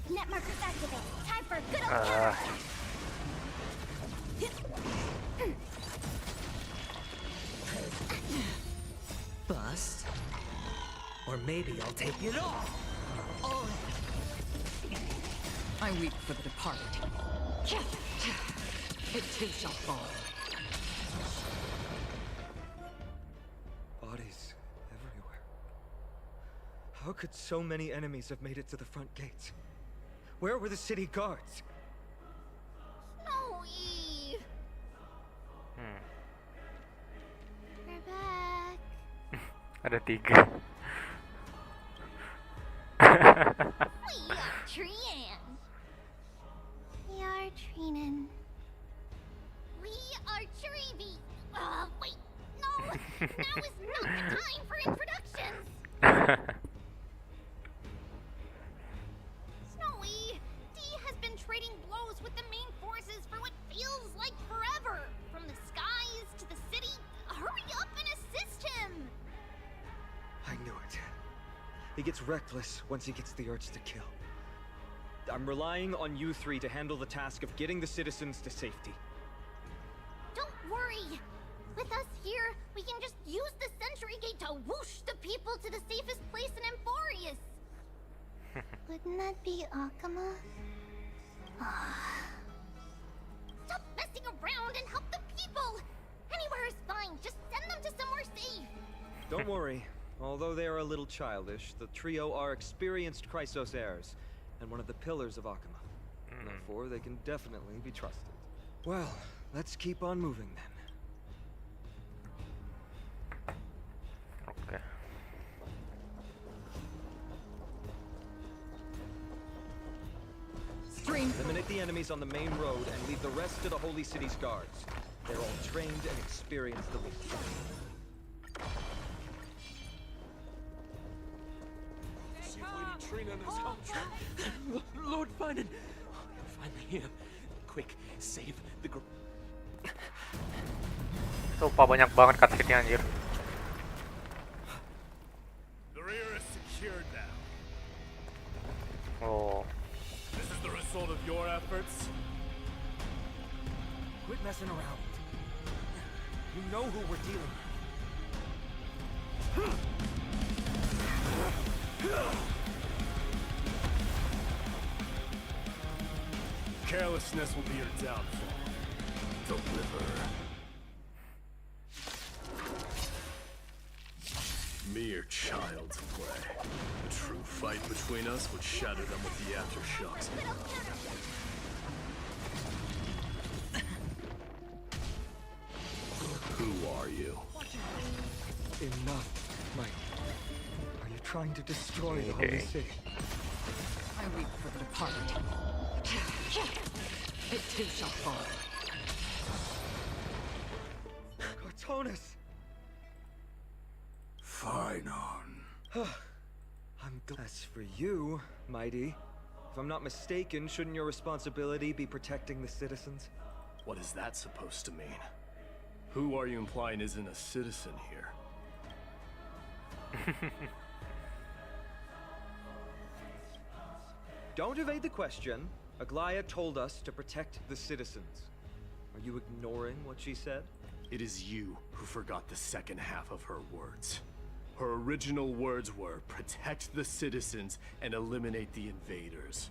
the... Net markers activate. Time for a good old counter. Bust. Or maybe I'll take it all. I weep for the departed. It too shall fall. Bodies everywhere. How could so many enemies have made it to the front gates? Where were the city guards? Snowy! We're back. Ada 3. We are Trian. We are Trinan. We are Trivi. Wait, no! Now is not the time for introductions! Snowy, D has been trading blows with the main forces for what feels like forever. From the skies to the city. Hurry up and assist him! I knew it. He gets reckless once he gets the urge to kill. I'm relying on you three to handle the task of getting the citizens to safety. Don't worry! With us here, we can just use the sentry gate to whoosh the people to the safest place in Amphoreus! Wouldn't that be Akama? Stop messing around and help the people! Anywhere is fine, just send them to somewhere safe! Don't worry. Although they are a little childish, the trio are experienced Chrysos heirs, and one of the pillars of Akama. Therefore, they can definitely be trusted. Well, let's keep on moving then. Oke. Eliminate the enemies on the main road and leave the rest to the Holy City's guards. They're all trained and experienced elites. Lord Finan, you're finally here. Quick, save the girl. Sumpah banyak banget cutscene-nya anjir. The rear is secured now. Oh. This is the result of your efforts. Quit messing around. You know who we're dealing with. Carelessness will be your downfall. Deliver. Mere child's play. A true fight between us would shatter them with the aftershocks. Who are you? Enough, Mike. Are you trying to destroy the Holy City? I weep for the departed. It too shall fall. Cortonus! Fine on. I'm glad. As for you, Mighty, if I'm not mistaken, shouldn't your responsibility be protecting the citizens? What is that supposed to mean? Who are you implying isn't a citizen here? Don't evade the question. Aglaya told us to protect the citizens. Are you ignoring what she said? It is you who forgot the second half of her words. Her original words were, protect the citizens and eliminate the invaders.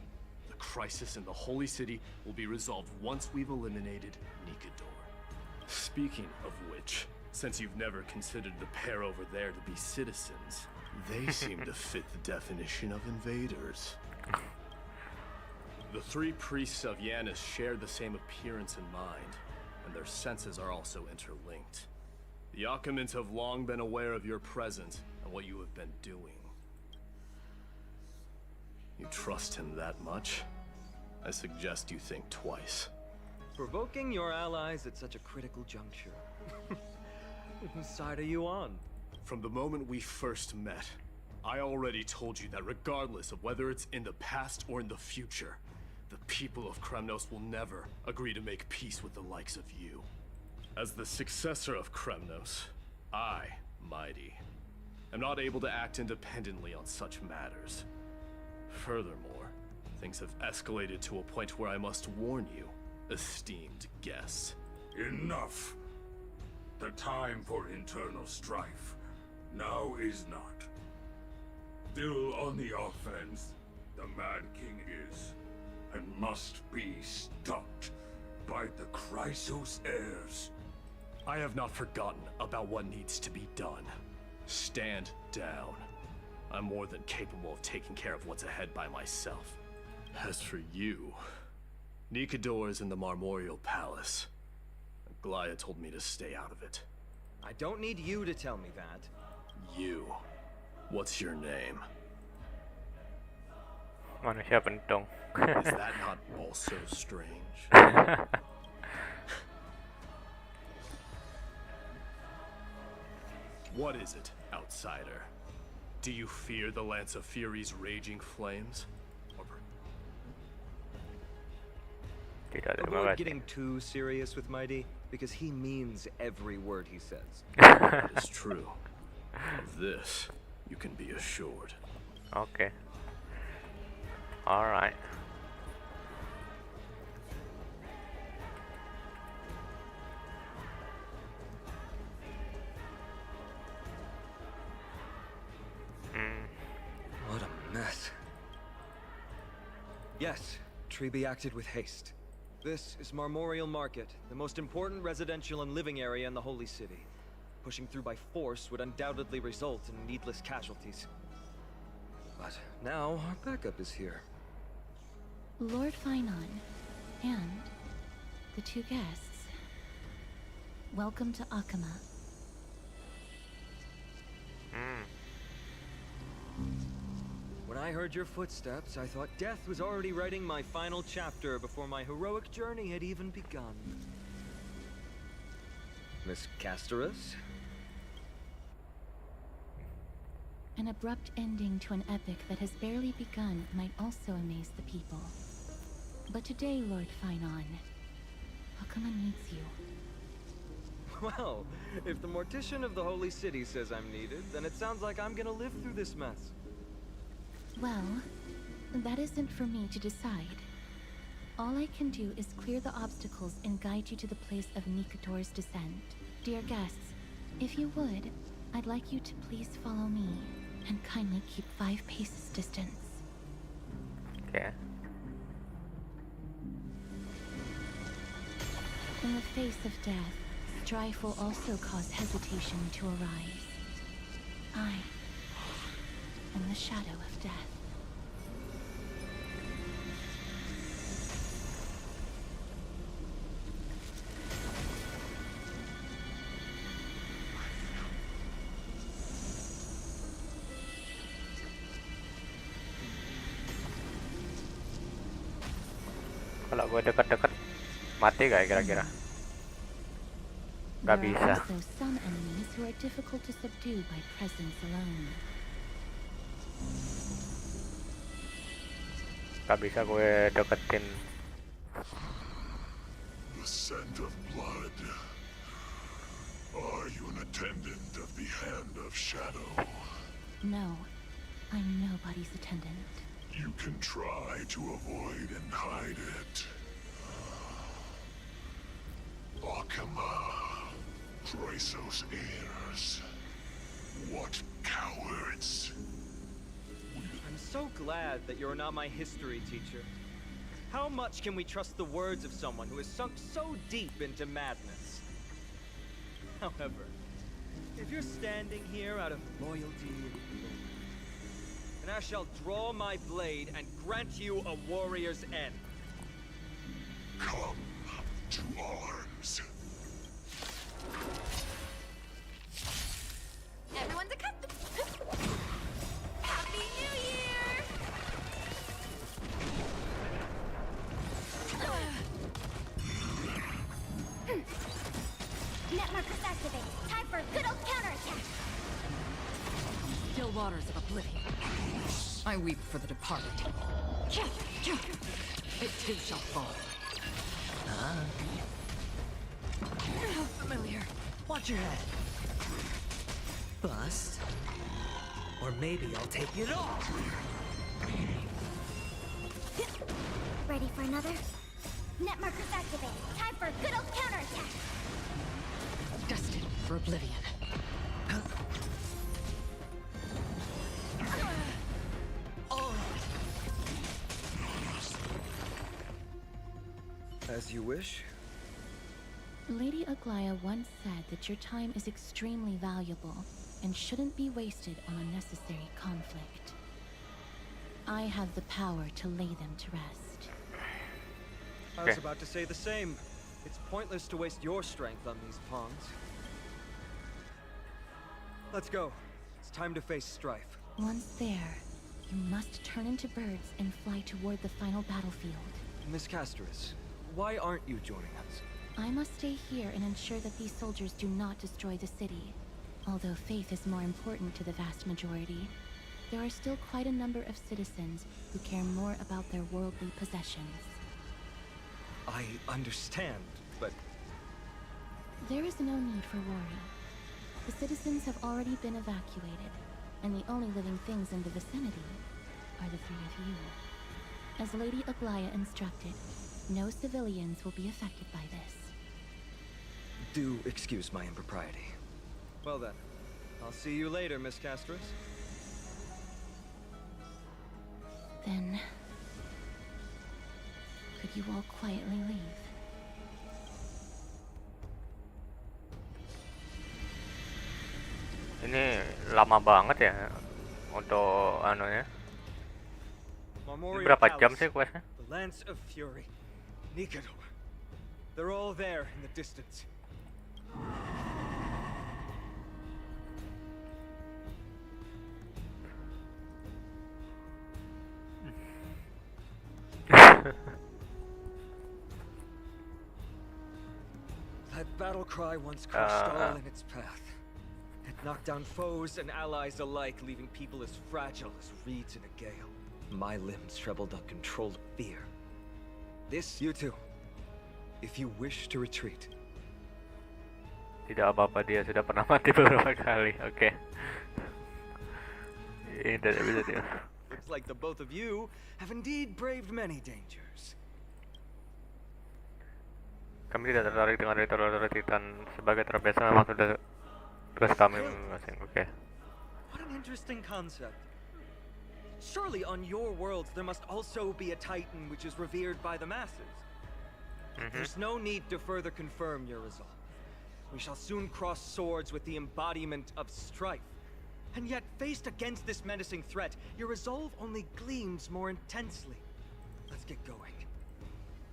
The crisis in the Holy City will be resolved once we've eliminated Nikador. Speaking of which, since you've never considered the pair over there to be citizens, they seem to fit the definition of invaders. The three priests of Yanis share the same appearance and mind, and their senses are also interlinked. The Achaemins have long been aware of your presence and what you have been doing. You trust him that much? I suggest you think twice. Provoking your allies at such a critical juncture. Whose side are you on? From the moment we first met, I already told you that regardless of whether it's in the past or in the future, the people of Kremnos will never agree to make peace with the likes of you. As the successor of Kremnos, I, Mighty, am not able to act independently on such matters. Furthermore, things have escalated to a point where I must warn you, esteemed guests. Enough. The time for internal strife now is not. Still on the offense, the Mad King is, and must be stopped by the Chrysos heirs. I have not forgotten about what needs to be done. Stand down. I'm more than capable of taking care of what's ahead by myself. As for you, Nikador is in the Marmorial Palace. Aglaya told me to stay out of it. I don't need you to tell me that. You. What's your name? Manusia pentung. Is that not also strange? What is it, outsider? Do you fear the Lance of Fury's raging flames? Avoid getting too serious with Mighty, because he means every word he says. That is true. Of this, you can be assured. Okay. Alright. What a mess. Yes, Treeby acted with haste. This is Marmorial Market, the most important residential and living area in the Holy City. Pushing through by force would undoubtedly result in needless casualties. But now our backup is here. Lord Finon, and the two guests. Welcome to Akhema. When I heard your footsteps, I thought death was already writing my final chapter before my heroic journey had even begun. Miss Casterus? An abrupt ending to an epic that has barely begun might also amaze the people. But today, Lord Finon, Akhema needs you. Well, if the Mortician of the Holy City says I'm needed, then it sounds like I'm gonna live through this mess. Well, that isn't for me to decide. All I can do is clear the obstacles and guide you to the place of Nikador's descent. Dear guests, if you would, I'd like you to please follow me, and kindly keep 5 paces distance. Okay. In the face of death, strife will also cause hesitation to arise. I am the shadow of death. Kalau gue deket-deket mati gak kira-kira? Gak There bisa. are also some enemies who are difficult to subdue by presence alone. Gak bisa gue deketin. The scent of blood. Are you an attendant of the Hand of Shadow? No, I'm nobody's attendant. You can try to avoid and hide it. Akama, Chrysos heirs. What cowards. I'm so glad that you're not my history teacher. How much can we trust the words of someone who has sunk so deep into madness? However, if you're standing here out of loyalty and I shall draw my blade and grant you a warrior's end. Come to arms. Everyone's a cut. Happy New Year! Net markers activate. Time for a good old counterattack. Still waters of oblivion. I weep for the departed. It too shall fall. How familiar. Watch your head. Bust. Or maybe I'll take it off. Ready for another? Net markers activate. Time for a good old counterattack. Destined for oblivion. As you wish. Lady Aglaya once said that your time is extremely valuable and shouldn't be wasted on unnecessary conflict. I have the power to lay them to rest. I was about to say the same. It's pointless to waste your strength on these pawns. Let's go. It's time to face strife. Once there, you must turn into birds and fly toward the final battlefield. Miss Casterus, why aren't you joining us? I must stay here and ensure that these soldiers do not destroy the city. Although faith is more important to the vast majority, there are still quite a number of citizens who care more about their worldly possessions. I understand, but... There is no need for worry. The citizens have already been evacuated, and the only living things in the vicinity are the three of you. As Lady Aglaya instructed, no civilians will be affected by this. Do excuse my impropriety. Well then, I'll see you later, Miss Casterus. Then... could you all quietly leave? Ini lama banget ya untuk anunya. Ini berapa jam sih questnya? The Lance of Fury, Nicator. They're all there in the distance. That battle cry once crushed all in its path. It knocked down foes and allies alike, leaving people as fragile as reeds in a gale. My limbs trembled uncontrolled fear. This, you too. If you wish to retreat. Tidak apa-apa, dia sudah pernah mati beberapa kali. Oke. Ini tidak bisa dia. Looks like the both of you have indeed braved many dangers. Kami tidak tertarik dengan ritual Titan. Sebagai terbiasa memang sudah tugas kami masing-masing. Oke. What an interesting concept. Surely on your worlds there must also be a Titan which is revered by the masses. There's no need to further confirm your resolve. We shall soon cross swords with the embodiment of strife. And yet, faced against this menacing threat, your resolve only gleams more intensely. Let's get going.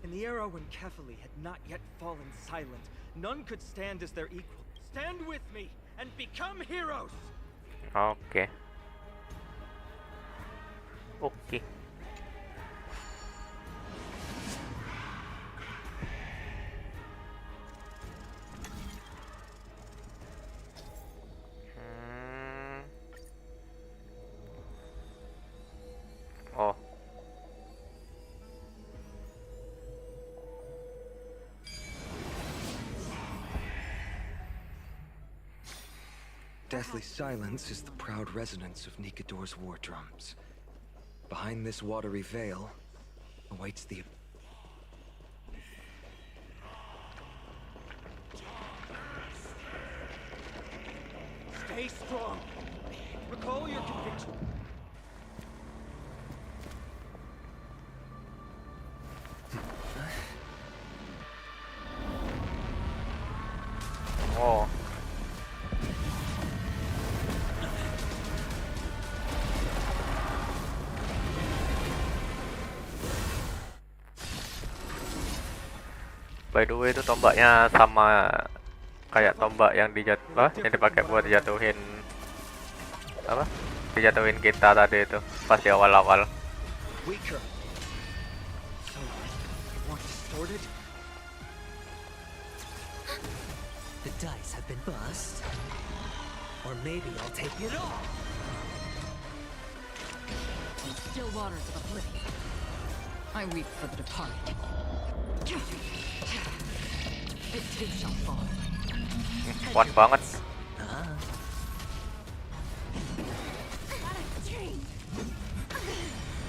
In the era when Kefali had not yet fallen silent, none could stand as their equal. Stand with me and become heroes! Oke. Oke. Oh. Deathly silence is the proud resonance of Nicator's war drums. behind this watery veil awaits the... Stay strong. Recall your conviction. Oh. By the way, itu tombaknya sama kayak tombak yang yang dipakai buat dijatuhin apa? Dijatuhin kita tadi itu pas di awal-awal. Weaker. So, you want distorted? The dice have been bust. Or maybe I'll take it off. Still waters of oblivion. I weep for the departed. It too shall fall. Kuat banget.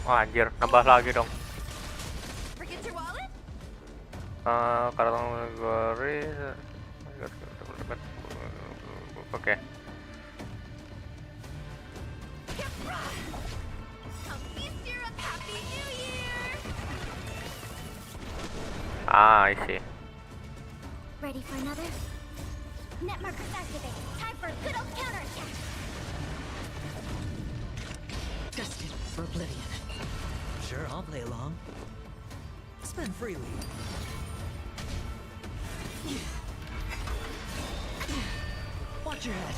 Wah anjir, nambah lagi dong. Kategori. Oke. I see. Ready for another? Net markers activated. Time for a good old counterattack. Destined for oblivion. Sure, I'll play along. Spend freely. Watch your head.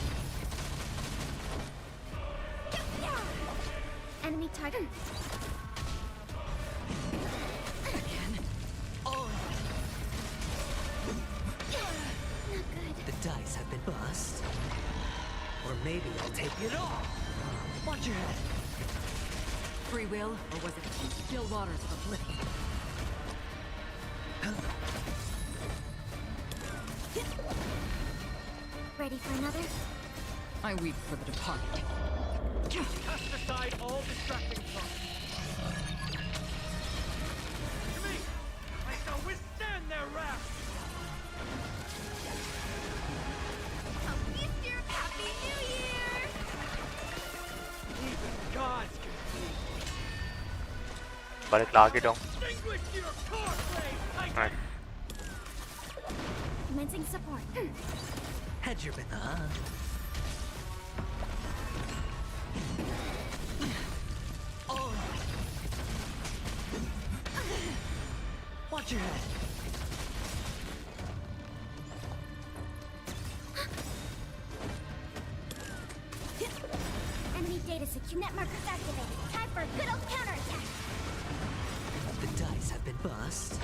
Enemy target. The dice have been bust. Or maybe I'll take it off. Watch your head. Free will, or was it still waters of oblivion? Ready for another? I weep for the departed. Cast aside all distracting thoughts. To me, I shall withstand their wrath. Happy New Year! Even gods can see. Balik lagi dong. Extinguish your core flame, Titan! Nice. Commencing support. Hedge your bet. Watch your head. Enemy data secure. Net markers activated. Time for a good old counterattack. The dice have been bust.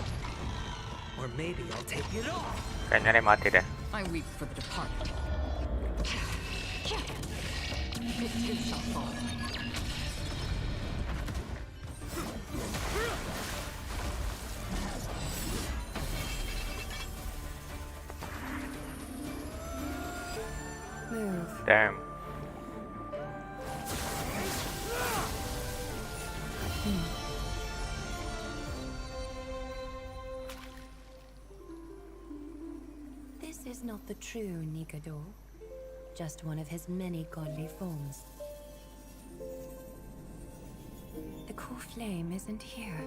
Or maybe I'll take it off. Kayaknya dia mati deh. I weep for the departed. It too shall fall. Move. Damn. This is not the true Nikador, just one of his many godly forms. The core flame isn't here.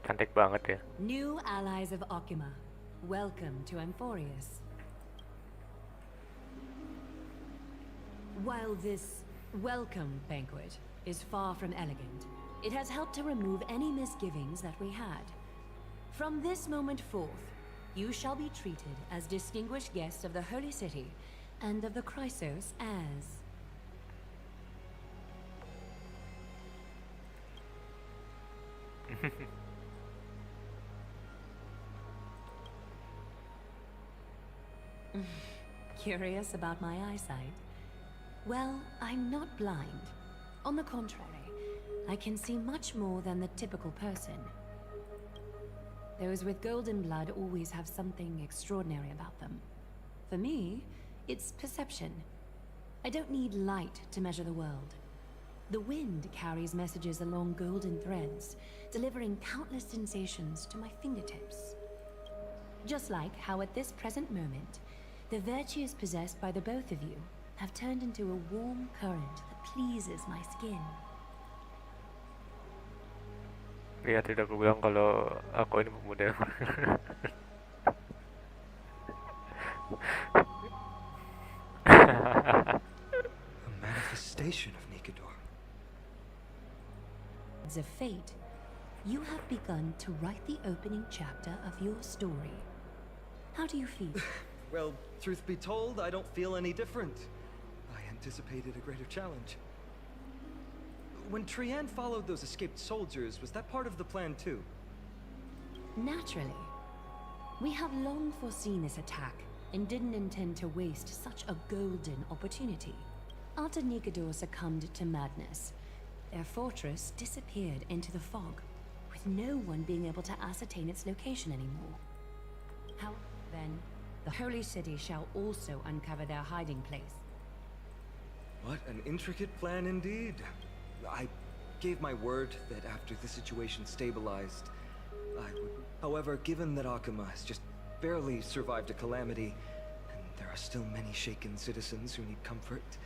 Cantik banget ya. New allies of Okima, welcome to Amphoreus. While this welcome banquet is far from elegant, it has helped to remove any misgivings that we had. From this moment forth, you shall be treated as distinguished guests of the Holy City and of the Chrysos as... Curious about my eyesight? Well, I'm not blind. On the contrary, I can see much more than the typical person. Those with golden blood always have something extraordinary about them. For me, it's perception. I don't need light to measure the world. The wind carries messages along golden threads, delivering countless sensations to my fingertips. Just like how at this present moment, the virtues possessed by the both of you have turned into a warm current that pleases my skin. Iya, tidak aku bilang kalau aku ini pemuda. A manifestation of Nikador. Of fate, you have begun to write the opening chapter of your story. How do you feel? Well, truth be told, I don't feel any different. I anticipated a greater challenge. When Trian followed those escaped soldiers, was that part of the plan too? Naturally. We have long foreseen this attack and didn't intend to waste such a golden opportunity. After Nikador succumbed to madness, their fortress disappeared into the fog, with no one being able to ascertain its location anymore. How then, the Holy City shall also uncover their hiding place. What an intricate plan indeed. I gave my word that after the situation stabilized, I would... However, given that Akuma has just barely survived a calamity, and there are still many shaken citizens who need comfort,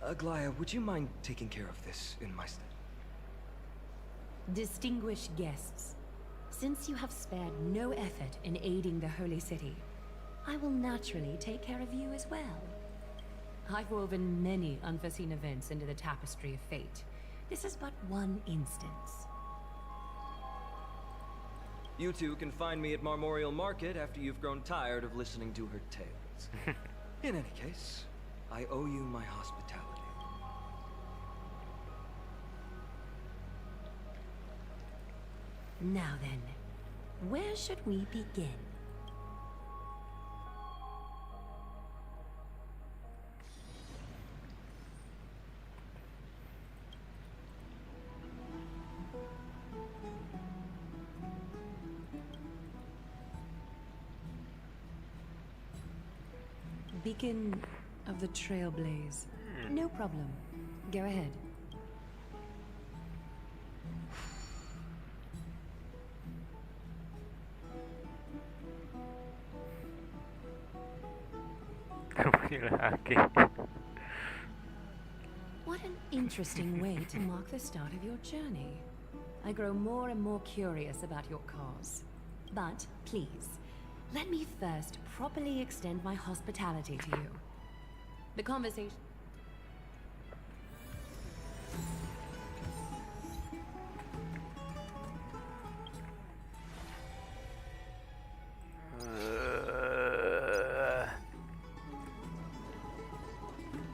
Aglaya, would you mind taking care of this in my stead? Distinguished guests, since you have spared no effort in aiding the Holy City, I will naturally take care of you as well. I've woven many unforeseen events into the tapestry of fate. This is but one instance. You two can find me at Marmorial Market after you've grown tired of listening to her tales. In any case, I owe you my hospitality. Now then, where should we begin? Beacon of the Trailblaze. No problem. Go ahead. What an interesting way to mark the start of your journey. I grow more and more curious about your cause. But please, let me first properly extend my hospitality to you. The conversation...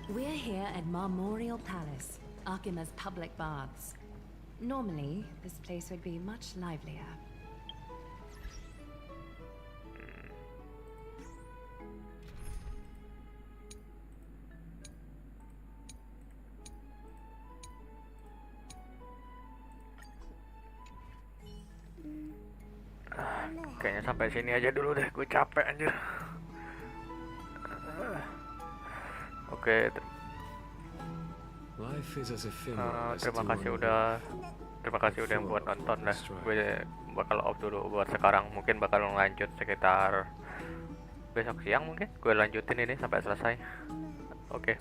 We're here at Marmorial Palace, Akima's public baths. Normally, this place would be much livelier. Kayaknya sampai sini aja dulu deh, gue capek anjir. Oke, terima kasih udah yang buat nonton dah. Gue bakal off dulu buat sekarang, mungkin bakal lanjut sekitar besok siang, mungkin gue lanjutin ini sampai selesai. Oke.